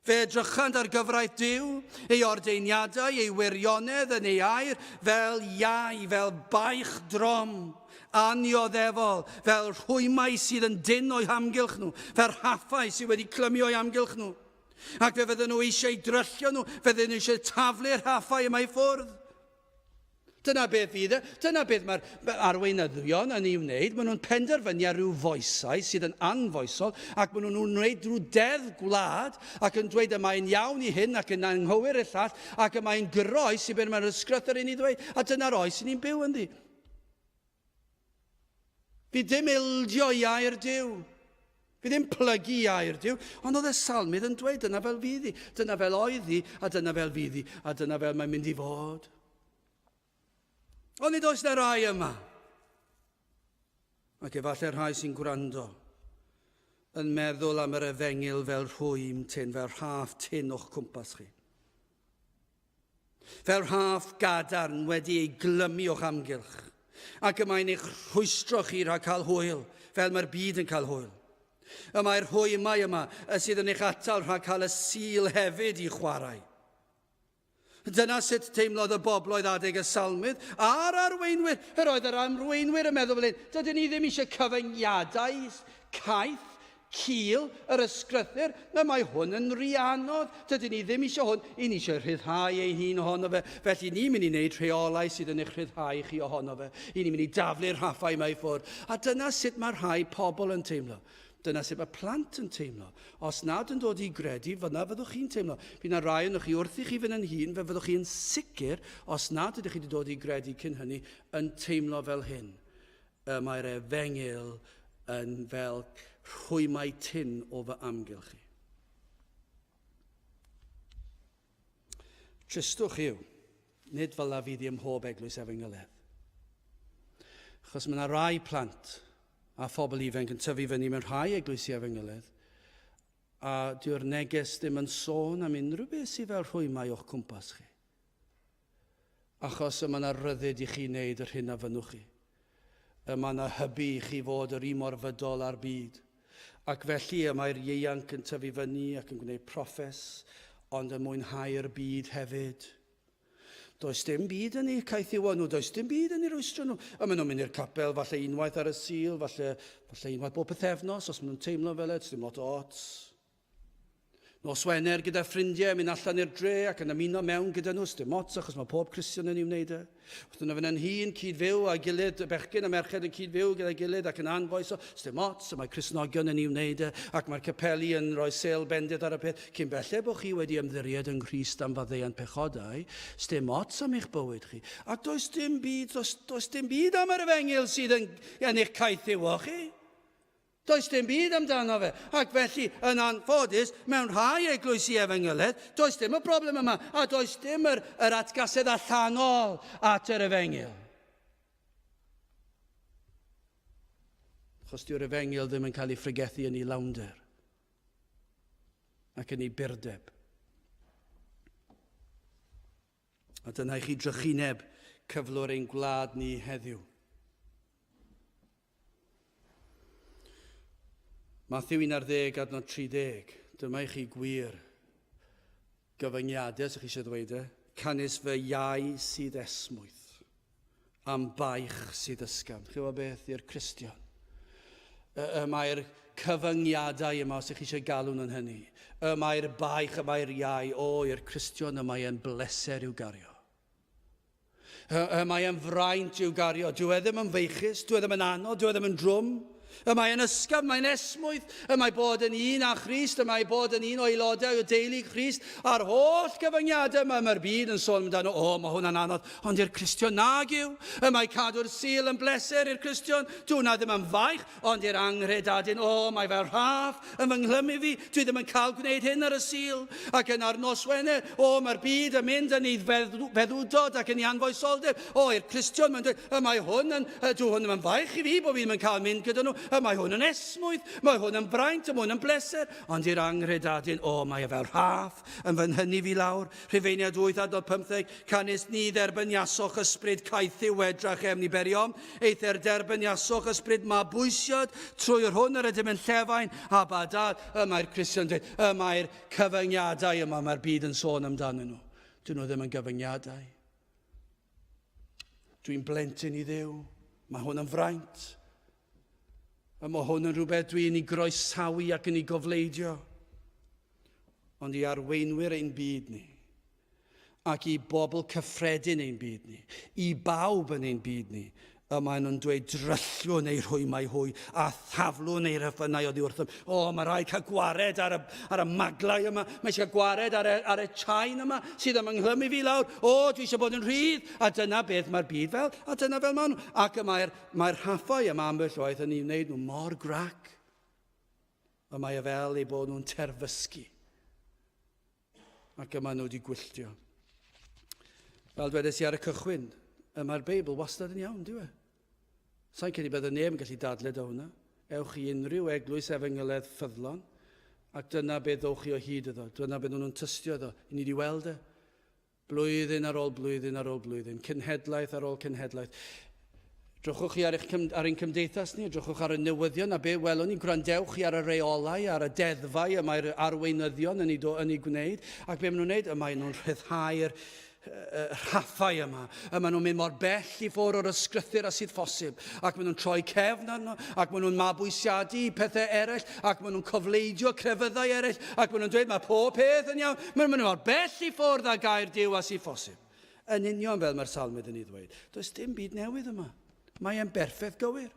Fe edrychant ar gyfraith Duw, ei ordeiniadau, ei wirionedd yn ei air, fel iau, fel baich drom, anioddefol, fel rhwymau sydd yn dyn o'i hamgylch nhw, fel haffau sydd wedi clymu o'i amgylch nhw. Ac fe fydden nhw eisiau dryllio nhw, fe fydden nhw eisiau taflu'r haffau yma i ffwrdd. Dyna beth fydd e. Dyna beth mae'r arweinyddion yn ei wneud. Maen nhw'n penderfynu ar ryw foesau sydd yn anfoesol ac maen nhw'n wneud rhyw deddf gwlad ac yn dweud y mae'n iawn i hyn ac yn anghywir y llall ac y mae'n groes i beth mae'r ysgrythur yn ei ddweud. A dyna'r oes i ni'n byw ynddi. Fi ddim ildio i air Duw. Fi ddim plygu i air Duw. Ond oedd y salmydd yn dweud dyna fel fydd hi. Dyna fel oedd hi a dyna fel fydd hi. A dyna fel mae'n mynd i fod. Ond nid oes na rai yma, ac efallai rhai sy'n gwrando, yn meddwl am yr Efengyl fel rhwym tyn, fel rhaff tyn o'ch cwmpas chi. Fel rhaff gadarn wedi ei glymu o'ch amgylch, ac y mae'n eich rhwystro chi rhag cael hwyl, fel mae'r byd yn cael hwyl. Y mae'r rhwymau yma sydd yn eich atal rhag cael y sil hefyd i chwarae. Dyna sut teimlodd y bobl oedd adeg y salmydd a'r arweinwyr. Yr oedd yr arweinwyr yn meddwl fel hyn, dydyn ni ddim eisiau cyfyngiadau, caeth, cil, yr ysgrythur, na mae hwn yn rianodd. Dydyn ni ddim eisiau hwn, i ni eisiau rhyddhau ei hun ohono fe. Felly ni'n mynd i wneud rheolau sydd yn eich rhyddhau chi ohono fe. I ni'n mynd i daflu'r haffau yma i ffwrdd. A dyna sut mae rhai pobl yn teimlo. Dyna sut mae plant yn teimlo. Os nad yn dod i gredu, fyna fyddwch chi'n teimlo. Bydd na rai yn chi wrth i chi fynd yn hun, fe fyddwch chi'n sicr, os nad ydych chi wedi dod i gredu cyn hynny, yn teimlo fel hyn. Mae'r Efengyl yn fel rhwymau tyn o fy amgylch chi. Tristwch yw, nid fel na fydd i ym mhob eglwys Efengyledd. Achos mae yna rai plant a phobl ifanc yn tyfu fyny mewn rhai eglwysi Efengyledd, a dyw'r neges ddim yn sôn am unrhyw beth sydd fel rhwymau o'ch cwmpas chi. Achos yma yna ryddid i chi wneud yr hyn a fynnwch chi. Yma yna hybu i chi fod yr un mor fydol ar byd. Ac felly y mae'r ieuanc yn tyfu fyny ac yn gwneud proffes, ond yn mwynhau'r byd hefyd. Does dim byd yn ei caethiwa nhw, does dim byd yn ei rwystro nhw. A maen nhw'n mynd i'r capel, falle unwaith ar y sil, falle unwaith bob pythefnos, os maen nhw'n teimlo fel et, dim lot o ots. Nos Wener gyda ffrindiau, mynd allan i'r dre ac yn ymuno mewn gyda nhw, dim ots achos mae pob Christian yn ei wneud e. Wrth yna fy'n hun cyd-fyw a gilydd, y bechgyn a merched yn cyd-fyw gyda gilydd ac yn anfoes o, dim ots, mae Cristnogion yn ei wneud e, ac mae'r capeli yn rhoi sêl bendid ar y peth. Cyn bellai bod chi wedi ymddiried yn Christ am faddeuant pechodau, dim ots am eich bywyd chi. Ac does dim byd am yr efengyl sydd yn eich caethiw o chi. Does dim byd amdano fe. Ac felly, yn anffodus, mewn rhai eglwysi efengyledd, does dim y broblem yma, a does dim yr atgasedd allanol at yr efengyl. Achos diw'r efengyl ddim yn cael ei ffrigethu yn ei lawnder ac yn ei birdeb. A dyna i chi drychineb cyflwr ein gwlad ni heddiw. Matthew 11 adnod 30, dyma i chi gwir gyfyngiadau, sy'ch chi eisiau dweud canis fy iau sydd esmwyth, am baich sydd ysgafn. Chi o beth i'r Cristion? Mae'r cyfyngiadau yma, sy'ch chi eisiau galw nhw'n hynny. Mae'r baich, mae'r iau, i'r Cristion, mae'n bleser i'w gario. Mae'n fraint i'w gario. Dwi e ddim yn feichus, dwi e ddim yn anodd, dwi e ddim yn drwm. Mae'n ysgafn, mae'n esmwyth, mae bod yn un â Christ, mae bod yn un o aelodau o deulu Christ, a'r holl gyfyngiadau mae'r byd yn sôn amdano, mae hwnna'n anodd, ond i'r Cristion nag yw. Mae cadw'r sul yn bleser i'r Cristion, dwi'n ddim yn faich, ond i'r angredadyn, mae fel rhaff yn fy nghlym i fi, dwi ddim yn cael gwneud hyn ar y sul, ac yn ar nos Wener, mae'r byd yn mynd yn ei feddwdod ac yn ei anfoesoldeb, i'r Cristion, mae hwn yn faich i fi, bod fi ddim yn cael mynd gyda nhw. Mae hwn yn esmwyth, mae hwn yn braint, mae hwn yn bleser, ond i'r angredadyn, mae fel rhaff yn fy nhynnu fi lawr. Rhufeiniad 8:15, canis ni dderbyniasoch ysbryd caethu wedrach ni beriom, either derbyniasoch ysbryd ma bwysiad, trwy'r hwn yr ydym yn llefain, a badad, mae'r Cristion dweud, mae'r cyfyngiadau yma, mae'r byd yn sôn amdanyn nhw. Dyn nhw ddim yn gyfyngiadau. Dwi'n blentyn i Dduw, mae hwn yn fraint. Mae hwn yn rhywbeth dwi'n ei groesawu ac yn ei gofleidio. Ond i arweinwyr ein byd ni, ac i bobl cyffredin ein byd ni, i bawb yn ein byd ni, maen nhw'n dweud dryllio neu rhwy mai hwy, a thaflw neu rhyffynau oddi wrthym. Mae rhaid cael gwared ar y maglau yma, mae eisiau gwared ar y chain yma, sydd yn ynghlym i fi lawr. Dwi eisiau bod yn rhydd, a dyna beth mae'r byd fel, a dyna fel maen nhw. Ac mae'r haffau yma ambell waith yn ei wneud nhw mor grac, a mae fel ei bod nhw'n terfysgu. Ac yma nhw wedi gwylltio. Fel dwedes i ar y cychwyn, mae'r Beibl wastad yn iawn, diwe. Sa'n credu bydd y neb yn gallu dadled o hwnna. Ewch i unrhyw eglwys efengyledd ffyddlon, ac dyna beth ddowch chi o hyd iddo. Dyna beth nhw'n tystio iddo. I ni wedi weld e. Blwyddyn ar ôl blwyddyn ar ôl blwyddyn. Cenhedlaeth ar ôl cenhedlaeth. Drwchwch chi ar ein cymdeithas ni, drwchwch ar y newyddion, a be welwn ni, gwrandewch chi ar y reolau, ar y deddfau, y mae'r arweinyddion yn ei gwneud, ac be maen nhw'n gwneud, mae nhw'n rhyddhau'r rhaffau yma, maen nhw'n mynd mor bell i ffwrdd o'r ysgrythyr a sydd ffosib, ac maen nhw'n troi cefn arno, ac maen nhw'n mabwysiadu pethau eraill, ac maen nhw'n cofleidio crefyddau eraill, ac maen nhw'n dweud mae pob peth yn iawn, maen nhw'n mor bell i ffwrdd a gair Duw a sydd ffosib. Yn union fel mae'r salmydd yn ei ddweud. Does dim byd newydd yma. Mae'n berffaith gywir.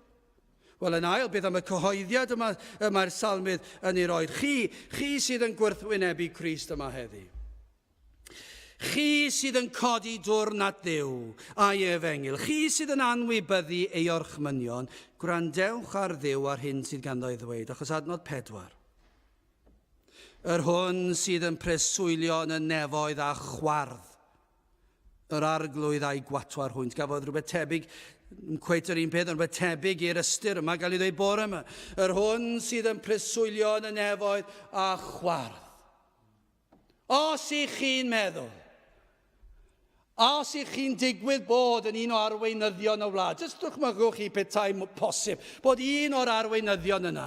Wel, yn ail, beth am y cyhoeddiad yma, mae'r salmydd yn ei roed. Chi sydd yn gwrthwynebu Crist yma heddi. Chi sydd yn codi dwrn at Dduw a'i efengyl, chi sydd yn anwybyddu ei orchmynion, gwrandewch ar Dduw ar hyn sydd ganddo ei ddweud, achos adnod 4. Yr hwn sydd yn preswylio yn y nefoedd a chwardd, yr arglwydd a'i gwatwar hwynt. Gafodd rhywbeth tebyg, cweit yr un peth, ond rhywbeth tebyg i'r ystyr yma, gael ei ddweud bore yma. Yr hwn sydd yn preswylio yn y nefoedd a chwardd. Os ych chi'n meddwl, os ych chi'n digwydd bod yn un o arweinyddion y wlad, jyst dychmygwch chi petai posib, bod un o'r arweinyddion yna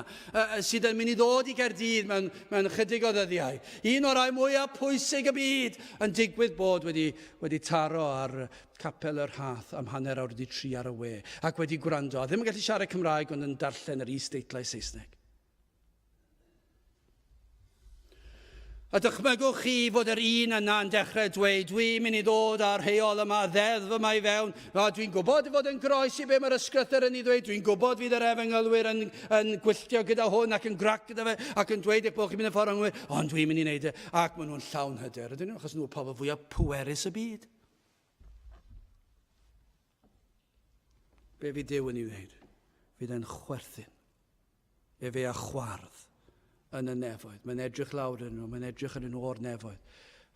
sydd yn mynd i ddod i Gaerdydd mewn chydig o ddyddiau, un o'r rai mwyaf pwysig y byd, yn digwydd bod wedi taro ar Capel y Rhath am hanner awr wedi 3 ar y we, ac wedi gwrando, a ddim yn gallu siarad Cymraeg, ond yn darllen yr is-deitlau Saesneg. A dychmygwch chi fod yr un yna'n dechrau dweud, dwi'n mynd I ddod ar rheol yma, ddeddf yma I fewn. Dwi'n gwybod fod yn groes I be mae'r ysgrythyr yn ei ddweud. Dwi'n gwybod fydd yr efengylwyr yn gwylltio gyda hwn ac yn grac gyda fe ac yn dweud eich bod chi'n mynd y ffordd anghywir. Ond dwi'n mynd I wneud e. Ac maen nhw'n llawn hyder. Ydyn nhw, achos nhw'n pobl fwyaf pwerus y byd. Be fydd Duw yn ei wneud? Fydd e'n chwerthin. E fe a chwardd. Yn y nefoedd. Mae'n edrych lawr yn nhw, mae'n edrych yn nhw o'r nefoedd.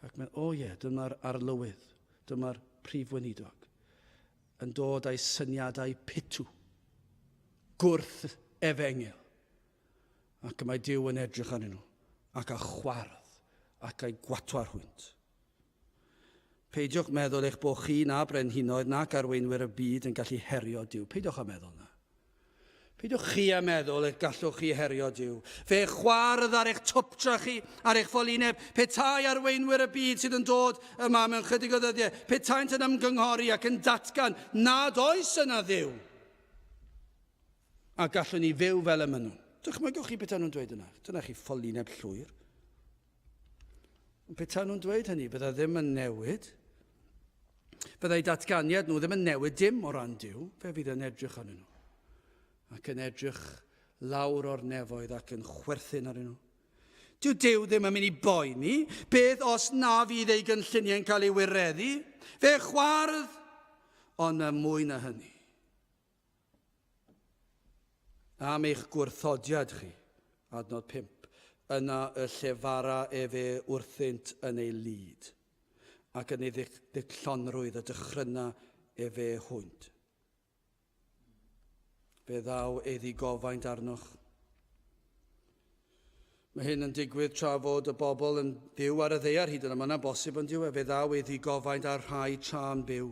Ac mae'n, dyma'r arlywydd, dyma'r prif weinidog, yn dod â'i syniadau pitw, gwrth efengil. Ac mae Duw yn edrych yn nhw, ac a chwardd, ac a'i gwatwar hwynt. Peidiwch meddwl eich bod chi na brenhinoedd nac arweinwyr y byd yn gallu herio Duw. Peidiwch a meddwl na. Peidiwch chi a meddwl eich gallwch chi herio Duw. Fe chwardd ar eich twptra chi, ar eich ffolineb, petai arweinwyr y byd sydd yn dod yma mewn chydig o ddyddiau, petai'n yn ymgynghori ac yn datgan nad oes yna Dduw. A gallwn ni fyw fel y maen nhw. Dychmygwch chi beth nhw'n dweud yna. Dyna chi ffolineb llwyr. Beth nhw'n dweud hynny, bydda ddim yn newid. Byddai datganiad nhw ddim yn newid dim o ran Duw, fe fydd yn edrych arnyn nhw. Ac yn edrych lawr o'r nefoedd ac yn chwerthin arnyn nhw. Dyw Duw ddim yn mynd I boeni, beth os na fydd ei gynlluniau'n cael ei wireddu? Fe chwardd, ond mwy na hynny. Am eich gwrthodiad chi, adnod 5, yna y llefara fe wrthynt yn ei lyd, ac yn ei ddiclonrwydd y dychryna fe hwynt. Fe ddaw ei ddigofaint arnoch. Mae hyn yn digwydd tra fod y bobl yn byw ar y ddaear hyd yn yma yna'n bosib yn diwedd. Fe ddaw ei ddigofaint ar rhai tra'n byw.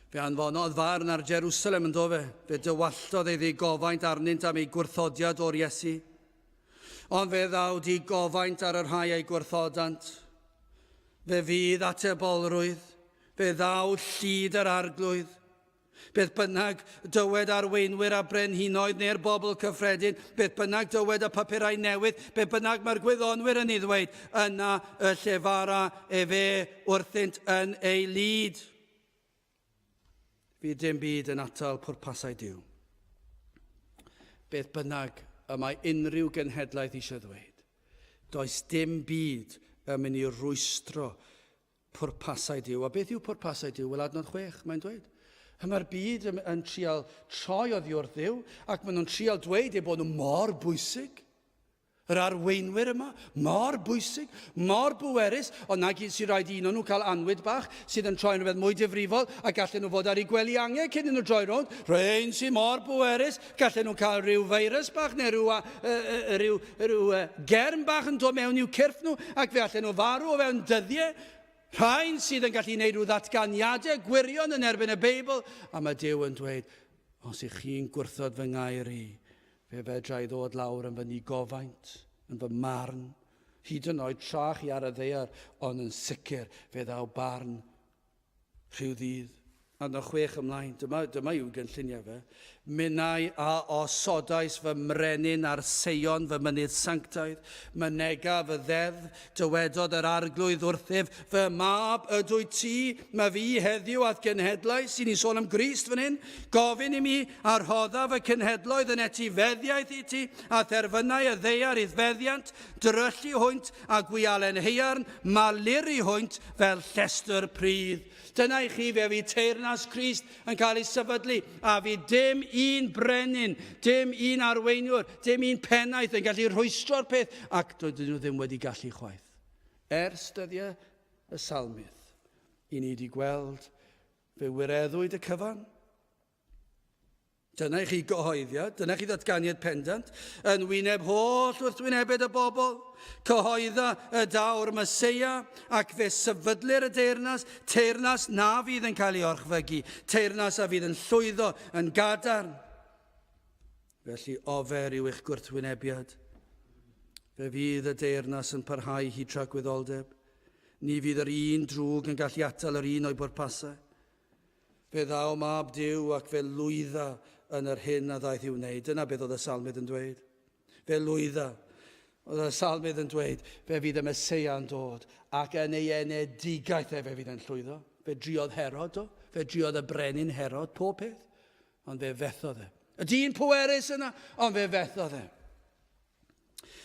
Fe anfonodd farn ar Jerusalem yn do fe. Fe dywallodd ei ddigofaint arnynt am ei gwrthodiad o'r Iesu. Ond fe ddaw digofaint ar y rhai ei gwrthodant. Fe fydd atebolrwydd. Fe ddaw llyd yr arglwydd. Beth bynnag dywed arweinwyr a brenhinoedd neu'r bobl cyffredin, beth bynnag dywed y papurau newydd, beth bynnag mae'r gwyddonwyr yn ei ddweud, yna y llefara fe wrthynt yn ei lyd. Fydd dim byd yn atal pwrpasau Duw. Beth bynnag y mae unrhyw genhedlaeth eisiau ddweud, does dim byd yn mynd I rwystro pwrpasau Duw. A beth yw pwrpasau Duw? Wel, adnod 6, mae'n dweud. Mae'r byd yn trial troi oddi wrth Dduw, ac maen nhw'n trial dweud eu bod nhw mor bwysig. Yr arweinwyr yma, mor bwysig, mor bwerus, ond nag sy'n rhaid un o'n nhw cael anwyd bach sydd yn troi'n rhywbeth mwy difrifol, a gallen nhw fod ar ei gwely angau cyn nhw droi rownd. Rhain sy'n mor bwerus, gallen nhw cael rhyw feirws bach neu rhyw germ bach yn dod mewn i'w cyrff nhw, ac fe allen nhw farw o fewn dyddiau. Rhain sydd yn gallu gwneud rhyw ddatganiadau gwirion yn erbyn y Beibl, a mae Duw yn dweud, os ych chi'n gwrthod fy ngair I, fe fedra I ddod lawr yn fy nigofaint, yn fy marn, hyd yn oed tra chi ar y ddaear, ond yn sicr fe ddaw barn rhyw ddydd. Adnod 6 ymlaen, dyma yw gynlluniau fe. Minnau a osodais fy mrenyn ar seion fy mynydd sanctaidd, mynega fy ddeddf, dywedodd yr arglwydd wrthyf, fy mab ydwyt ti, mae fi heddiw at genhedlau, sy'n ni'n sôn am Grist fan hyn, gofyn I mi ar hodda fy cenhedloedd yn etifeddiaeth I ti, a therfynau y ddeiar iddfeddiant, dryllu hwynt a gwialen heiarn, maluri hwynt fel llestr pridd. Dyna I chi fe fi teyrnas Crist yn cael ei sefydlu, a fi dim un brenin, dim un arweinwr, dim un pennaeth yn gallu rhwystro'r peth, ac dydyn nhw ddim wedi gallu chwaith. Ers dyddiau y salmydd, I ni wedi gweld fe wireddwyd y cyfan. Dyna I chi gyhoeddiad, dyna chi ddatganiad pendant, yn wyneb holl wrthwynebed y bobl, cyhoedda y dawr Meseia, ac fe sefydlu'r y teyrnas na fydd yn cael ei orchfygu, teyrnas a fydd yn llwyddo yn gadarn. Felly ofer yw eich gwrthwynebiad. Fe fydd y deyrnas yn parhau hyd tra gwyddordeb. Ni fydd yr un drwg yn gallu atal yr un o'i bwrpasau. Fe ddaw mab Duw ac fe lwydda yn yr hyn a ddaeth i'w wneud. Dyna beth oedd y salmydd yn dweud. Fe lwydda. Oedd y salmydd yn dweud, fe fydd y Meseia yn dod, ac yn ei enedigaeth fe fydd yn llwyddo. Fe driodd Herod fe driodd y brenin Herod, pob peth, ond fe fethodd e. Y dyn pwerus yna, ond fe fethodd e.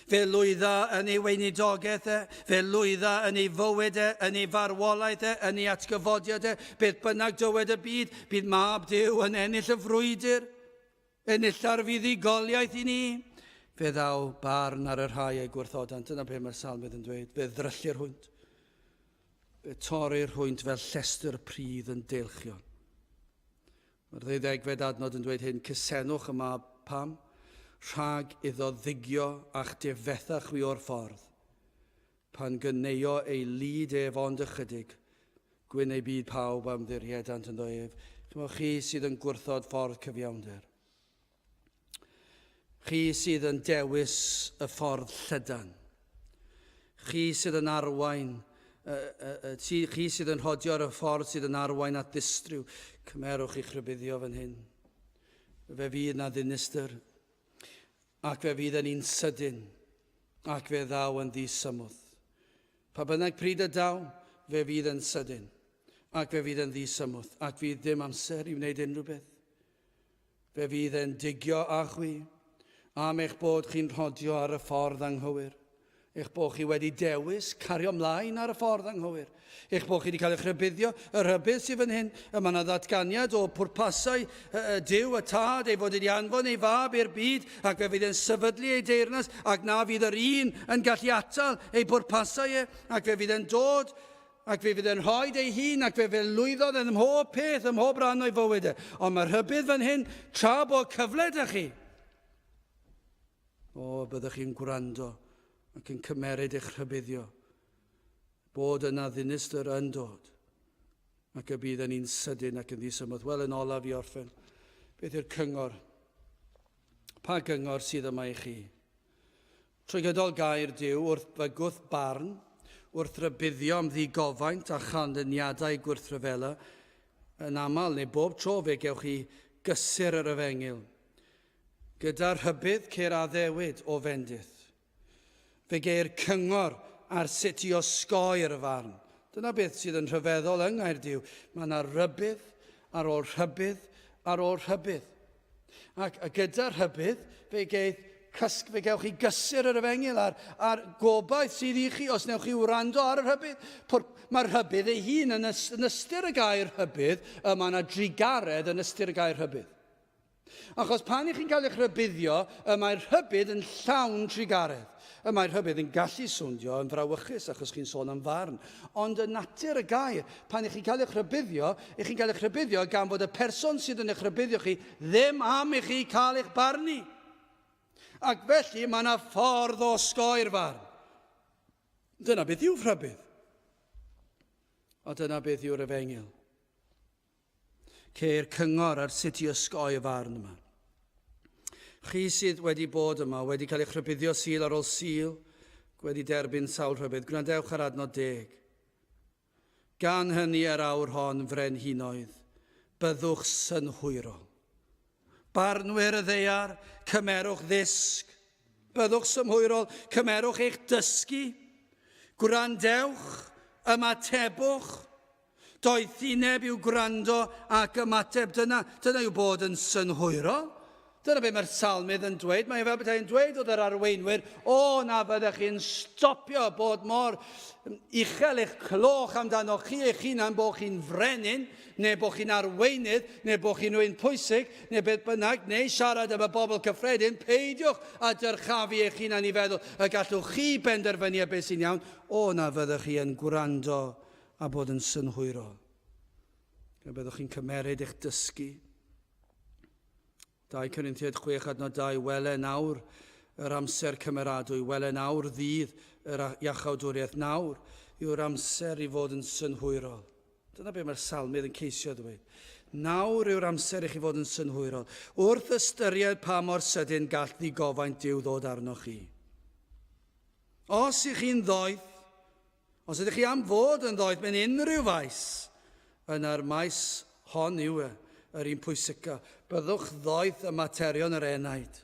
Fe lwydda yn ei weinidogaeth fe lwydda yn ei fywyd yn ei farwolaeth yn ei atgyfodiad beth bynnag dywed y byd, bydd mab Duw yn ennill y frwydr, ennilla'r fuddugoliaeth i ni. Fe ddaw barn ar y rhai ei gwrthodan. Dyna be mae'r salmydd yn dweud. Fe ddryllu'r hwynt. Fe torri'r hwynt fel llestr pridd yn deilchion. Mae'r 12fed adnod yn dweud hyn, cysenwch y mab pam, rhag iddo ddigio a'ch defetha chwi o'r ffordd, pan gyneio ei lyd ef ond ychydig, gwyn ei byd pawb am ddiriedant yn ef. Chymwch chi sydd yn gwrthod ffordd cyfiawnder. Chi sydd yn dewis y ffordd llydan. Chi sydd yn arwain, chi sydd yn hodio'r y ffordd sydd yn arwain at ddistriw. Cymerwch i'ch rybuddio fan hyn. Fe fydd na ddinistyr, ac fe fydd yn un sydyn, ac fe ddaw yn ddisymwdd. Pa bynnag pryd y daw, fe fydd yn sydyn, ac fe fydd yn ddisymwdd, ac fydd dim amser i wneud unrhyw beth. Fe fydd yn digio â chwi, am eich bod chi'n rhodio ar y ffordd anghywir. Eich bod chi wedi dewis cario ymlaen ar y ffordd anghywir. Eich bod chi wedi cael eich rybuddio, y rybydd sydd fan hyn, yma na ddatganiad o pwrpasau Duw y tad, ei fod wedi anfon ei fab i'r byd, ac fe fydd yn sefydlu ei deyrnas, ac na fydd yr un yn gallu atal ei pwrpasau ac fe fydd yn dod, ac fe fydd yn rhoi ei hun, ac fe fydd lwyddodd yn mhob peth, ym mhob rhan o'i fywyd. Ond mae'r rybydd fan hyn, tra bod cyfle â chi. Byddwch chi'n gwrando ac yn cymeryd eich rhybuddio, bod yna ddinistyr yn dod, ac y bydd yn un sydyn ac yn ddisymwdd. Wel, yn olaf i orffen, beth yw'r cyngor? Pa gyngor sydd yma i chi? Trwy gydol gair Duw, wrth bygwth barn, wrth rybuddio am ddigofaint a chanlyniadau gwrthryfela, yn aml neu bob tro fe gewch chi gysur yr efengil, gyda'r rhybydd ceir addewid o fendith. Fe geir cyngor ar sut i osgoi'r farn. Dyna beth sydd yn rhyfeddol yng Nghaerdydd. Mae yna rybydd ar ôl rhybydd ar ôl rhybydd. Ac gyda'r rhybydd, fe gewch chi gysur yr efengil a'r gobaith sydd i chi os newch chi wrando ar y rhybydd. Mae'r rhybydd ei hun yn ystyr y gair rhybydd, mae yna drigaredd yn ystyr y gair rhybydd. Achos pan ych chi'n cael eich rybuddio, mae'r rhybydd yn llawn trigaredd. Mae'r rhybydd yn gallu swndio yn frawychus achos chi'n sôn am farn. Ond y natur y gair, pan ych chi'n cael eich rybuddio gan fod y person sydd yn eich rybuddio chi ddim am i chi cael eich barnu. Ac felly mae yna ffordd o osgoi'r farn. Dyna beth yw'r rhybydd. A dyna beth yw'r efengil. Ceir cyngor ar sut i osgoi y farn yma. Chi sydd wedi bod yma, wedi cael eich rhybuddio sul ar ôl sul, wedi derbyn sawl rhybydd, gwrandewch ar adnod 10. Gan hynny ar awr hon frenhinoedd, byddwch synhwyrol. Barnwyr y ddeiar, cymerwch ddisg. Byddwch synhwyrol, cymerwch eich dysgu. Gwrandewch, ymatebwch. Doethineb yw gwrando ac ymateb. Dyna yw bod yn synhwyrol. Dyna be mae'r salmydd yn dweud. Mae fel bethau'n dweud oedd yr arweinwyr, na fyddech chi'n stopio bod mor uchel eich cloch amdano chi eich hunan bod chi'n frenin, neu bod chi'n arweinydd, neu bod chi'n rhywun pwysig, neu beth bynnag, neu siarad am y bobl cyffredin. Peidiwch a dyrchafu eich hunan i feddwl y gallwch chi benderfynu beth sy'n iawn. Na fyddech chi yn gwrando a bod yn synhwyrol. Byddwch chi'n cymeryd eich dysgu. 2 Corinthiaid 6:2, wele nawr yr amser cymeradwy, wele nawr ddydd yr iachawdwriaeth, nawr yw'r amser i fod yn synhwyrol. Dyna be mae'r salmydd yn ceisio dweud. Nawr yw'r amser i chi fod yn synhwyrol, wrth ystyried pa mor sydyn gall ddigofaint Duw ddod arnoch chi. Os ych chi'n ddoeth, os ydych chi am fod yn ddoeth mewn unrhyw faes, yna'r maes hon yw yr un pwysica. Byddwch ddoeth y materion yr enaid.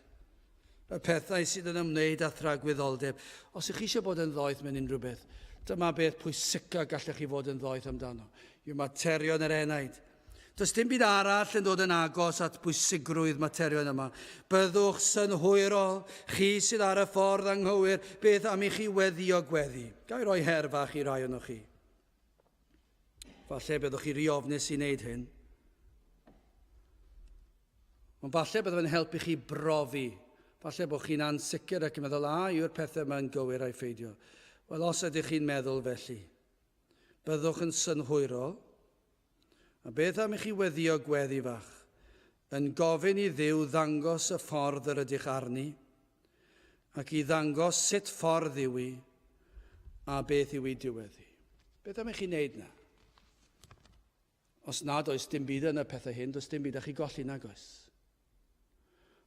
y pethau sydd yn ymwneud â thragwyddoldeb. Os ych chi eisiau bod yn ddoeth mewn unrhyw beth, dyma beth pwysica gallech chi fod yn ddoeth amdano. Yw materion yr enaid. Does dim byd arall yn dod yn agos at bwysigrwydd materion yma. Byddwch synhwyrol, chi sydd ar y ffordd anghywir, beth am i chi weddio gweddi. Gai roi her fach i rai o'ch chi. Falle byddwch chi riofnus i wneud hyn. Ond falle byddwch yn helpu chi brofi. Falle bod chi'n ansicr ac yn meddwl, yw'r pethau yma'n gywir a'i ffeidio. Wel, os ydych chi'n meddwl felly, byddwch yn synhwyrol, a beth am i chi weddio gweddi fach, yn gofyn i Dduw ddangos y ffordd yr ydych arni, ac i ddangos sut ffordd yw i, a beth yw i diweddu. Beth am i chi wneud na? Os nad oes dim byd yn y pethau hyn, does dim byd â chi golli nag oes.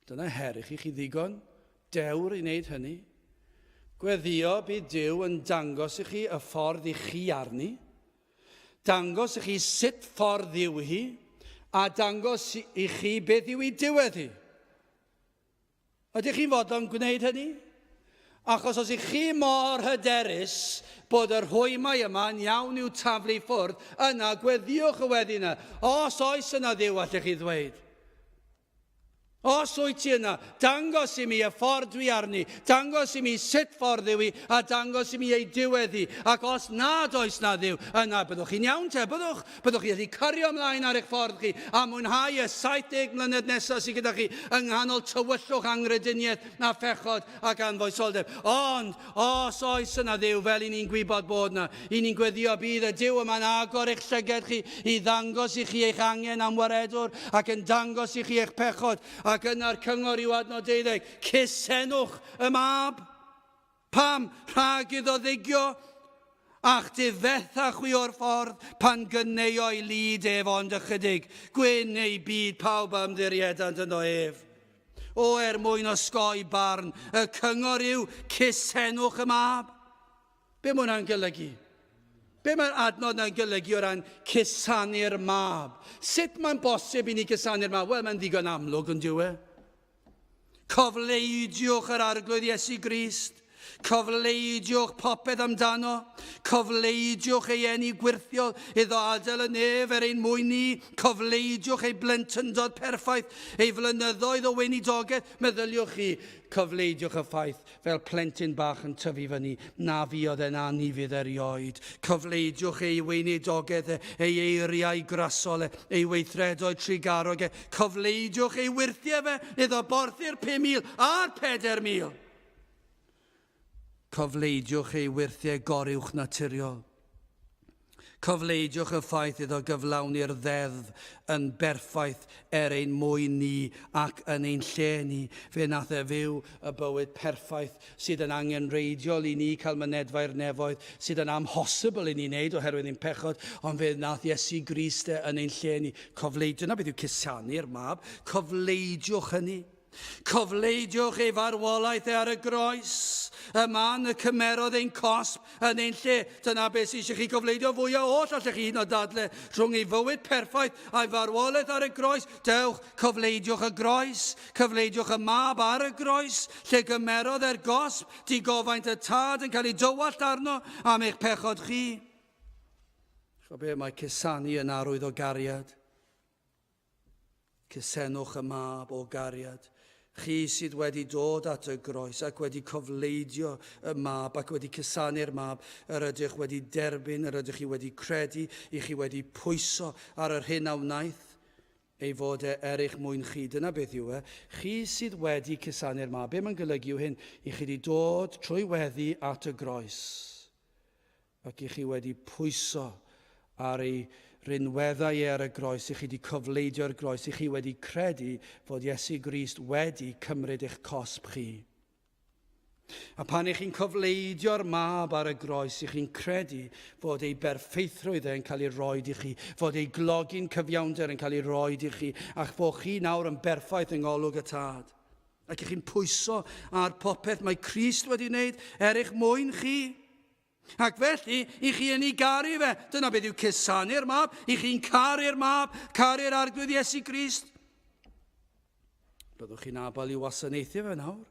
Dyna her i chi ddigon dewr i wneud hynny. Gweddio bydd Duw yn dangos i chi y ffordd i chi arni, dangos i chi sut ffordd yw hi, a dangos i chi beth yw i diweddu. Ydych chi'n fodlon gwneud hynny? Achos os ych chi mor hyderus bod yr hwymau yma'n iawn i'w taflu ffwrdd, yna gweddiwch y weddi yna. Os oes yna Dduw allech chi ddweud. Os wyt ti yna, dangos i mi y ffordd dwi arni, dangos i mi sut ffordd yw i, a dangos i mi ei diweddu. Ac os nad oes na Dduw, yna byddwch chi'n iawn te, byddwch chi wedi cario ymlaen ar eich ffordd chi, a mwynhau y 70 mlynedd nesaf sydd gyda chi yng nghanol tywyllwch angrydiniaeth na phechod ac anfoesoldeb. Ond, os oes yna Dduw, fel i ni'n gwybod bod na, i ni'n gweddio bydd y Duw yma'n agor eich llyged chi i ddangos i chi eich angen am waredwr, ac yn dangos i chi eich pechod, ac yna'r cyngor i'w adnod 12, cysenwch y mab. Pam? Rhag iddo ddigio, ach difethach wi o'r ffordd pan gynneo i lyd ef ond ychydig. Gwyn neu byd pawb ymddiriedant yn o ef. O mwyn osgoi barn, y cyngor yw cysenwch y mab. Be mae hwnna'n golygu? Be mae'r adnod yna'n golygu o ran cysanu'r mab? Sut mae'n bosib i ni cysanu'r mab? Wel, mae'n ddigon amlwg yn diwe. Cofleidiwch yr arglwydd Iesu Grist. Cofleidiwch popeth amdano. Cofleidiwch ei eni gwirthiol iddo adael y nef ein mwyn ni. Cofleidiwch ei blentyndod perffaith, ei flynyddoedd o weinidogaeth. Meddyliwch chi, cofleidiwch y ffaith fel plentyn bach yn tyfu fyny, na fi oedd e'n anifydd erioed. Cofleidiwch ei weinidogaeth, ei eiriau grasol, ei weithredoedd trigarog. Cofleidiwch ei wirthiau fe, iddo borthi'r 5,000 a'r 4,000. Cofleidiwch ei wirthiau goriwch naturiol. Cofleidiwch y ffaith iddo gyflawni'r ddeddf yn berffaith ein mwyn ni ac yn ein lle ni. Fe nath e fyw y bywyd perffaith sydd yn angenreidiol i ni cael mynedfau'r nefoedd, sydd yn amhosibl i ni wneud oherwydd ein pechod, ond fe nath Iesu Grist yn ein lle ni. Cofleidiwch, yna beth yw cysanu'r mab, cofleidiwch hynny. Cofleidiwch ei farwolaeth ar y groes, y man y cymerodd ein cosb yn ein lle. Dyna beth sydd eisiau chi cofleidio fwyaf oll allech chi hyn o dadle rhwng ei fywyd perffaith a'i farwolaeth ar y groes. Dewch, cofleidiwch y groes, cofleidiwch y mab ar y groes, lle gymerodd e'r gosb, di gofaint y tad yn cael ei dywallt arno am eich pechod chi. Chwa be mae cysanu yn arwydd o gariad. Cysenwch y mab o gariad. Chi sydd wedi dod at y groes ac wedi cofleidio y mab ac wedi cysanu'r mab, yr ydych wedi derbyn, yr ydych chi wedi credu, i chi wedi pwyso ar yr hyn a wnaeth, ei fod eich mwyn chi. Dyna beth yw e. Chi sydd wedi cysanu'r mab, be mae'n golygu yw hyn, i chi wedi dod trwy weddi at y groes ac i chi wedi pwyso ar ei rinweddau ar y groes, i chi wedi cofleidio'r groes, i chi wedi credu fod Iesu Grist wedi cymryd eich cosb chi. A pan ych chi'n cofleidio'r mab ar y groes, i chi'n credu fod ei berffeithrwydd yn cael ei roed i chi, fod ei glogi'n cyfiawnder yn cael ei roed i chi, ac bod chi nawr yn berffaith yng ngolwg y tad. Ac ych chi'n pwyso ar popeth mae Crist wedi wneud eich mwyn chi. Ac felly, i chi yn ei garu fe. Dyna beth yw cysanu'r mab. I chi'n caru'r mab, caru'r arglwydd Iesu Grist. Byddwch chi'n abal i wasanaethu fe nawr.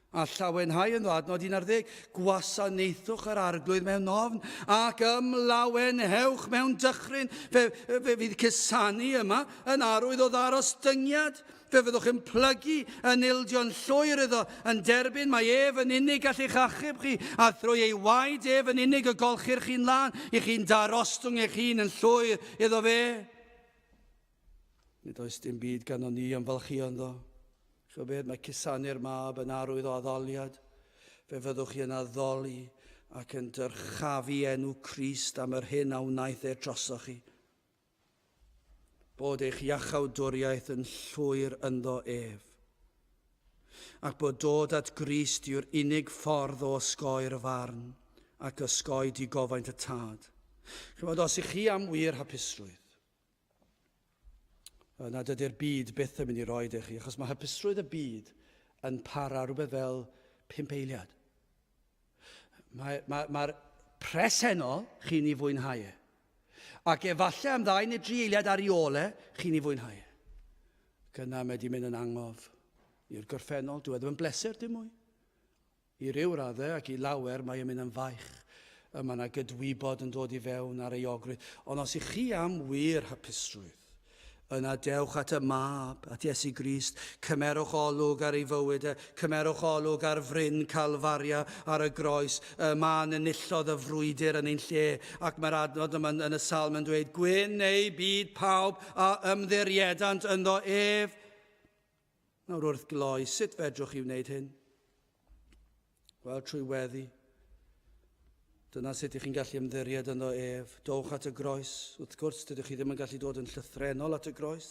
A llawenhau yn ddod 11, gwasanaethwch yr arglwydd mewn ofn, ac ymlawenhewch mewn dychryn. Fe fydd cusanu yma yn arwydd o ddarostyngiad. Fe fyddwch yn plygu yn ildio'n llwyr iddo, yn derbyn mae ef yn unig all eich achub chi, a thrwy ei waed ef yn unig y golchir chi'n lan, i chi'n darostwng eich hun yn llwyr iddo fe. Nid oes dim byd gan ni am falchio ynddo. Chybed, mae cusanu'r mab yn arwydd o addoliad. Fe fyddwch chi yn addoli ac yn dyrchafu enw Crist am yr hyn a wnaeth e drosoch chi. Bod eich iachawdwriaeth yn llwyr ynddo ef. Ac bod dod at Grist yw'r unig ffordd o osgoi'r farn ac osgoi digofaint y tad. Chybod, os ych chi am wir hapusrwydd, na dydy'r byd byth yn mynd i roed i chi, achos mae hapusrwydd y byd yn para rhywbeth fel 5 eiliad. Mae'r presennol chi'n ei fwynhau e. Ac efallai am 2 neu 3 eiliad ar ei ole, chi'n ei fwynhau e. Gyna mae di mynd yn angof i'r gorffennol. Dwi ddim yn bleser dim mwy. I ryw raddau ac i lawer mae yn mynd yn faich. Mae yna gydwybod yn dod i fewn ar ei ogrwydd. Ond os ych chi am wir hapusrwydd, yna dewch at y mab, at Iesu Grist, cymerwch olwg ar ei fywyd, cymerwch olwg ar fryn Calfaria ar y groes, y man enillodd y frwydr yn ein lle, ac mae'r adnod yma yn y salm yn dweud, gwyn neu byd pawb a ymddiriedant ynddo ef. Nawr wrth gloi, sut fedrwch chi wneud hyn? Wel, trwy weddi. Dyna sut ych chi'n gallu ymddiried yno ef. Dowch at y groes. Wrth gwrs, dydych chi ddim yn gallu dod yn llythrenol at y groes.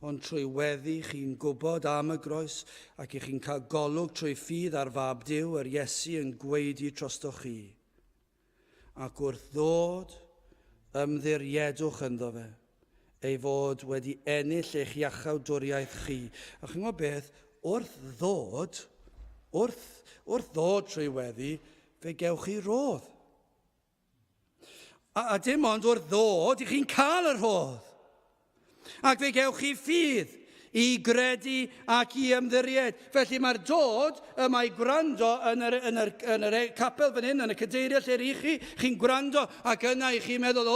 Ond trwy weddi, chi'n gwybod am y groes ac ych chi'n cael golwg trwy ffydd ar fab Duw, yr Iesu yn gweidi trostoch chi. Ac wrth ddod, ymddiriedwch ynddo fe, ei fod wedi ennill eich iachawdwriaeth chi. A chi'n gwybod beth, wrth ddod trwy weddi, fe gewch chi rodd. A dim ond wrth ddod, i chi'n cael y rhodd. Ac fe gewch chi ffydd i gredu ac i ymddiried. Felly mae'r dod mae gwrando yn yr capel fan hyn, yn y cadeiriau lle chi, chi'n gwrando ac yna i chi'n meddwl,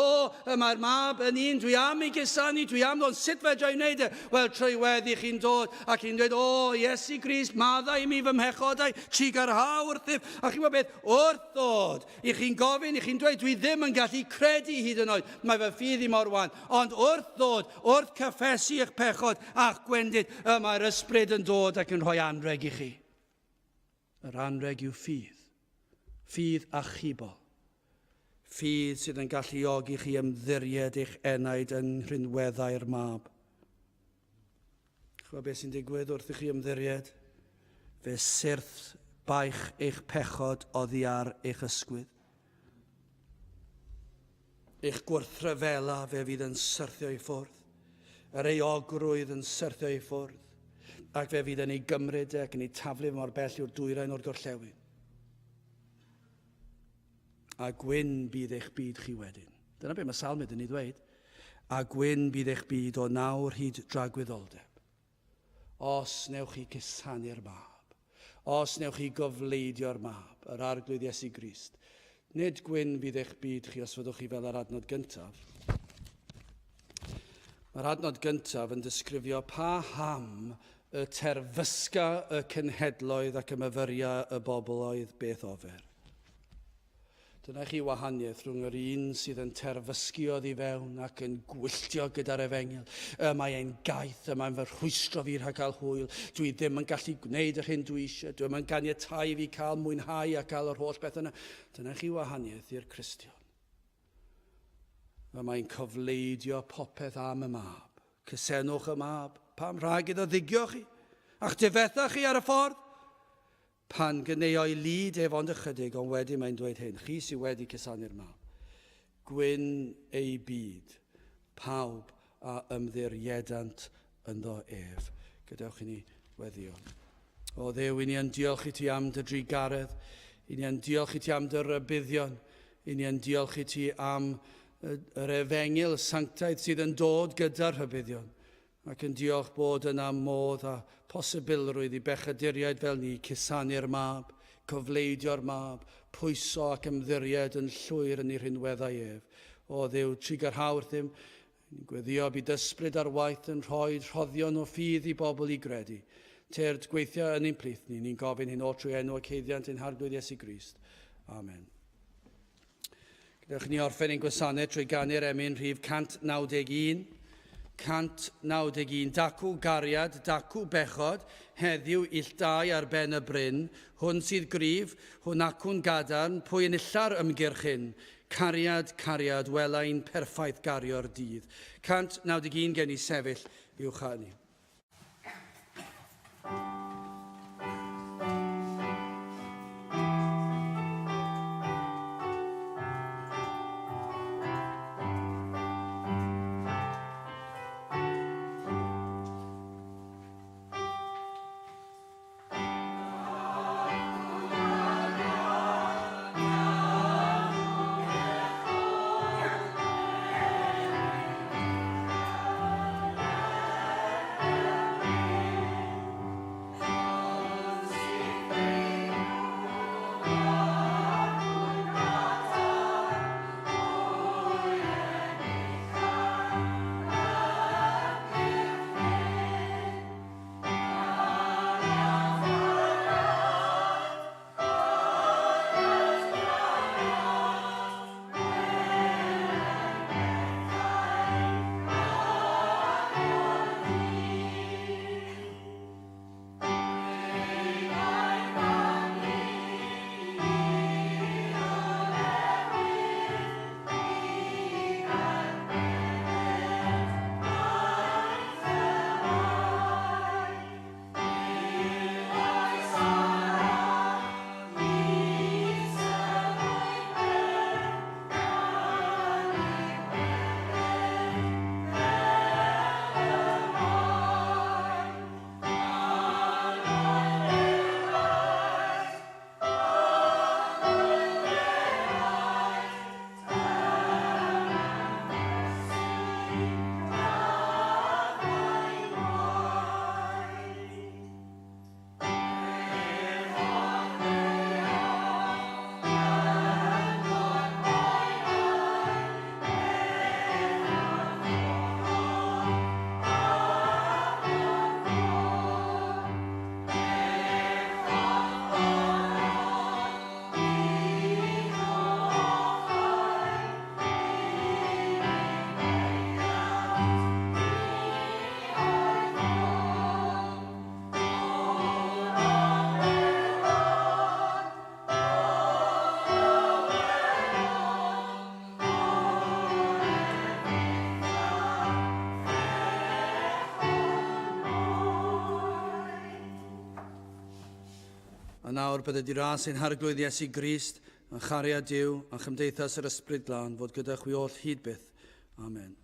mae'r mab yn un, dwi am ei gusanu, dwi am ddod, sut fedra i wneud e? Wel, trwy weddi chi'n dod ac chi'n dweud, Iesu Grist, maddau mi fy mhechodau, tri garhaw wrthyf. A chi'n gwybod beth, wrth ddod, i chi'n gofyn, i chi'n dweud, dwi ddim yn gallu credu hyd yn oed, mae fy ffydd i mor wan. Ond wrth ddod, wrth cyffesu eich pechod a'ch gwendid, mae'r ysbryd yn dod ac yn rhoi anreg i chi. Yr anreg yw ffydd. Ffydd achubol. Ffydd sydd yn galluogi chi ymddiried eich enaid yng nghrynweddau'r mab. Chwa beth sy'n digwydd wrth i chi ymddiried? Fe syrth baich eich pechod oddi ar eich ysgwydd. Eich gwrthryfela fe fydd yn syrthio i ffwrdd. Yr eogrwydd yn syrthio i ffwrdd, ac fe fydd yn ei gymryd ac yn ei taflu mor bell yw'r dwyrain o'r gorllewin. A gwyn bydd eich byd chi wedyn. Dyna beth mae salmyd yn ei ddweud. A gwyn bydd eich byd o nawr hyd dragwyddoldeb. Os newch chi cusanu'r mab, os newch chi gofleidio'r mab, yr arglwydd Iesu Grist, nid gwyn bydd eich byd chi os fyddwch chi fel yr adnod gyntaf. Mae'r adnod gyntaf yn disgrifio pa ham y terfysga y cenhedloedd ac y myfyriau y bobl oedd beth ofer. Dyna chi wahaniaeth rhwng yr un sydd yn terfysgu oddi fewn ac yn gwylltio gyda'r efengil. Mae e'n gaeth, mae'n fy rhwystro fi rhag cael hwyl. Dwi ddim yn gallu gwneud yr hyn dwi eisiau. Dwi'n yn ganiatáu fi cael mwynhau a cael yr holl beth yna. Dyna chi wahaniaeth i'r Cristion. Mae'n cofleidio popeth am y mab. Cysenwch y mab. Pam rhag iddo ddigio chi? A'ch difetha chi ar y ffordd? Pan gynneo i lyd ef ond ychydig, ond wedyn mae'n dweud hyn. Chi sydd wedi cysanu'r mab. Gwyn ei byd. Pawb a ymddiriedant ynddo ef. Gadewch i ni weddio. O Dduw, i ni yn diolch i ti am dy drigaredd. I ni yn diolch i ti am dy rybuddion. I ni yn diolch i ti am yr efengil, y sanctaidd sydd yn dod gyda'r rhybuddion. Ac yn diolch bod yna modd a posibilrwydd i bechaduriaid fel ni cusanu'r mab, cofleidio'r mab, pwyso ac ymddiried yn llwyr yn ei rhinweddau ef. O Dduw, trig ar hawr ddim, ni'n gweddio byd ysbryd ar waith yn rhoi rhoddion o ffydd i bobl i gredu. Tyrd gweithio yn ein plith ni, ni'n gofyn hyn o trwy enw ac heiddiant ein harglwydd Iesu Grist. Amen. Gydewch ni orffen ein gwasanaeth trwy ganu'r emyn rhif 191. 191, dacw gariad, dacw bechod, heddiw illdau ar ben y bryn, hwn sydd grif, hwn acwn gadarn, pwy yn illar ymgyrch hyn, cariad, cariad, welai'n perffaith gario'r dydd. 191 gen i sefyll i'w chanu. A nawr bydde di ras ein harglwydd Iesu Grist, yn chariad Duw, a'n chymdeithas yr ysbryd glân, fod gyda chwi oll hyd byth. Amen.